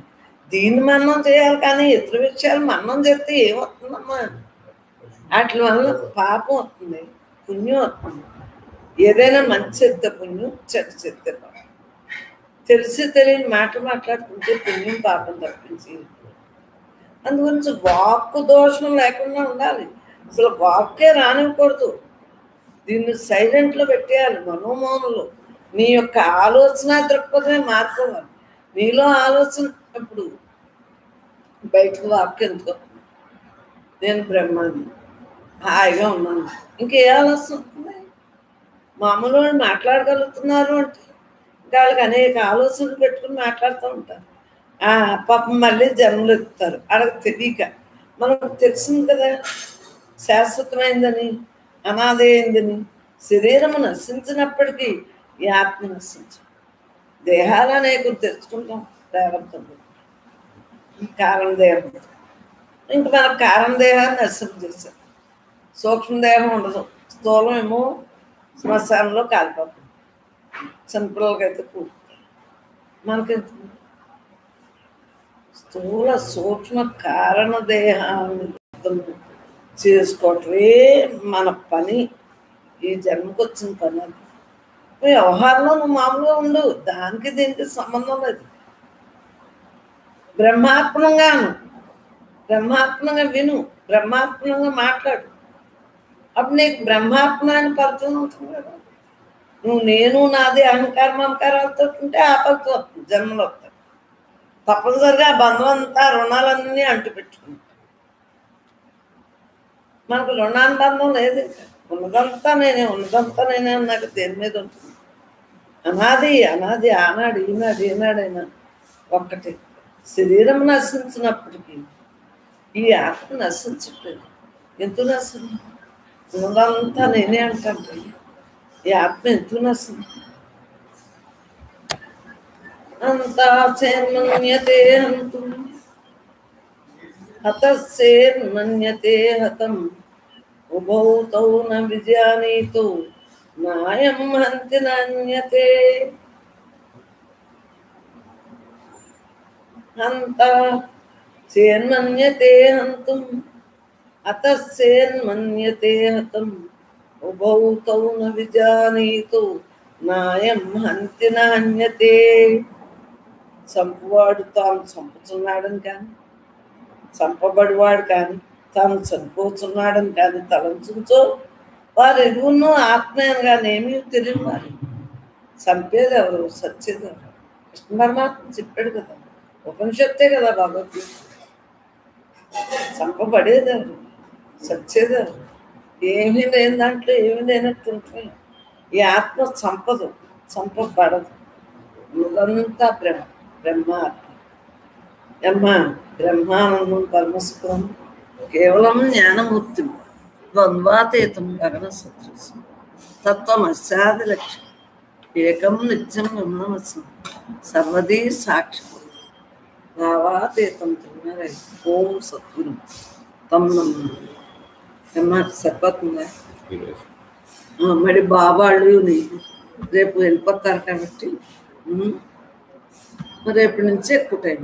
దీన్ని మన్నం చేయాలి, కానీ ఇతర విషయాలు మన్నం చేస్తే ఏమవుతుందమ్మా? వాటి వల్ల పాపం వస్తుంది, పుణ్యం వస్తుంది. ఏదైనా మంచి చెత్త పుణ్యం, చెడ్డ చెత్త పాపం. తెలిసి తెలియని మాటలు మాట్లాడుకుంటే పుణ్యం పాపం తప్పించి. అందుగురించి వాక్కు దోషం లేకుండా ఉండాలి. అసలు వాక్కే రానివ్వకూడదు. దీన్ని సైలెంట్లో పెట్టేయాలి, మనోమౌనంలో. నీ యొక్క ఆలోచన దృక్పథమే మార్చుకోవాలి. నీలో ఆలోచన అప్పుడు బయటకు వాక్యం ఎందుకు? నేను బ్రహ్మాన్ని, హాయిగా ఉన్నాను, ఇంకే ఆలోచన వస్తుంది? మామూలు వాళ్ళు మాట్లాడగలుగుతున్నారు అంటే వాళ్ళకి అనేక ఆలోచనలు పెట్టుకుని మాట్లాడుతూ ఉంటారు. పాపం మళ్ళీ జన్మలు ఎత్తుతారు, వాళ్ళకి తెలియక. మనకు తెలిసింది కదా శాశ్వతమైందని, అనాథమైందని. శరీరము నశించినప్పటికీ ఈ ఆత్మ నశించు. దేహాలు అనేక తెచ్చుకుంటాం దేవంతో, ఈ కారణదేహం. ఇంక మనకు కారణదేహాన్ని నశింప చేశారు. సూక్ష్మదేహం ఉండదు, స్థూలం ఏమో శ్మశానంలో కాలిపోతుంది. చిన్నపిల్లలకైతే కూర్చుంటారు, మనకెంత స్థూల సూక్ష్మ కారణదేహాన్ని చేసుకోవటమే మన పని. ఈ జన్మకు వచ్చిన పని అది. వ్యవహారంలో నువ్వు మామూలుగా ఉండు, దానికి దీనికి సంబంధం లేదు. బ్రహ్మాత్మనంగాను, బ్రహ్మాత్మనంగా విను, బ్రహ్మాత్మనంగా మాట్లాడు. అప్పుడు నీకు బ్రహ్మాత్మని ఫలితం ఉంటుంది కదా. నువ్వు నేను నాది అహంకారం అహంకారాలతో ఉంటే ఆ ఫలితం వస్తుంది, జన్మలో వస్తుంది. తప్పనిసరిగా ఆ బంధం అంతా, రుణాలన్నీ అంటు పెట్టుకుంటాం. మనకు రుణానుబంధం లేదు. ఉన్నదంతా నేనే, ఉన్నదంతా నేనే అన్నాక దేని మీద ఉంటుంది? అనాది, అనాది, ఆనాడు ఈనాడు ఏనాడైనా ఒక్కటి. శరీరం నశించినప్పటికీ ఈ ఆత్మ నశించట్లేదు. ఎందుకు నస్తుంది? ఉన్నదంతా నేనే అంటాను. ఈ ఆత్మ ఎందుకు నస్తుంది? అంతా చేన్మన్యతే హంతు హతస్సేన్మన్యతే హతం ఉభౌ తౌ న విజానీతు నాయం హంతి నాన్యతే. హంత చేన్మన్యతే హంతుం అతస్సేన్మన్యతే హతం ఉభౌ తౌ న విజానీతు నాయం హంతి నాన్యతే. చంపువాడు తాను చంపుతున్నాడని కానీ, చంపబడివాడు కానీ తాను చనిపోతున్నాడని కానీ తలంచుతో వారు ఎరువును ఆత్మీయను కానీ ఏమీ తెలియదు. వారు చంపేది ఎవరు, సచ్చేది ఎవరు? కృష్ణ పరమాత్మ చెప్పాడు కదా, ఉపనిషత్తే కదా భగవద్గీత. చంపబడేది ఎవరు, సచ్చేది ఎవరు? ఏమీ లేని దాంట్లో ఏమీ లేనట్టు ఉంటుంది. ఈ ఆత్మ చంపదు, చంపబడదు. ఇదంతా బ్రహ్మ, బ్రహ్మాత్మ. బ్రహ్మానందం పరమసుఖం కేవలం జ్ఞానమూర్తి ద్వంద్వాతీతం గగన సదృశం తత్వమస్యాది లక్ష్యం ఏకం నిత్యం బ్రహ్మమస్మి సర్వదీ సాక్షి భావాతీతం తిన్నరై ఓం సద్గురు తం సరిపోతుందా? మరి బాబాళ్ళు రేపు వెళ్ళిపోతారు కాబట్టి రేపు నుంచి ఎక్కువ టైం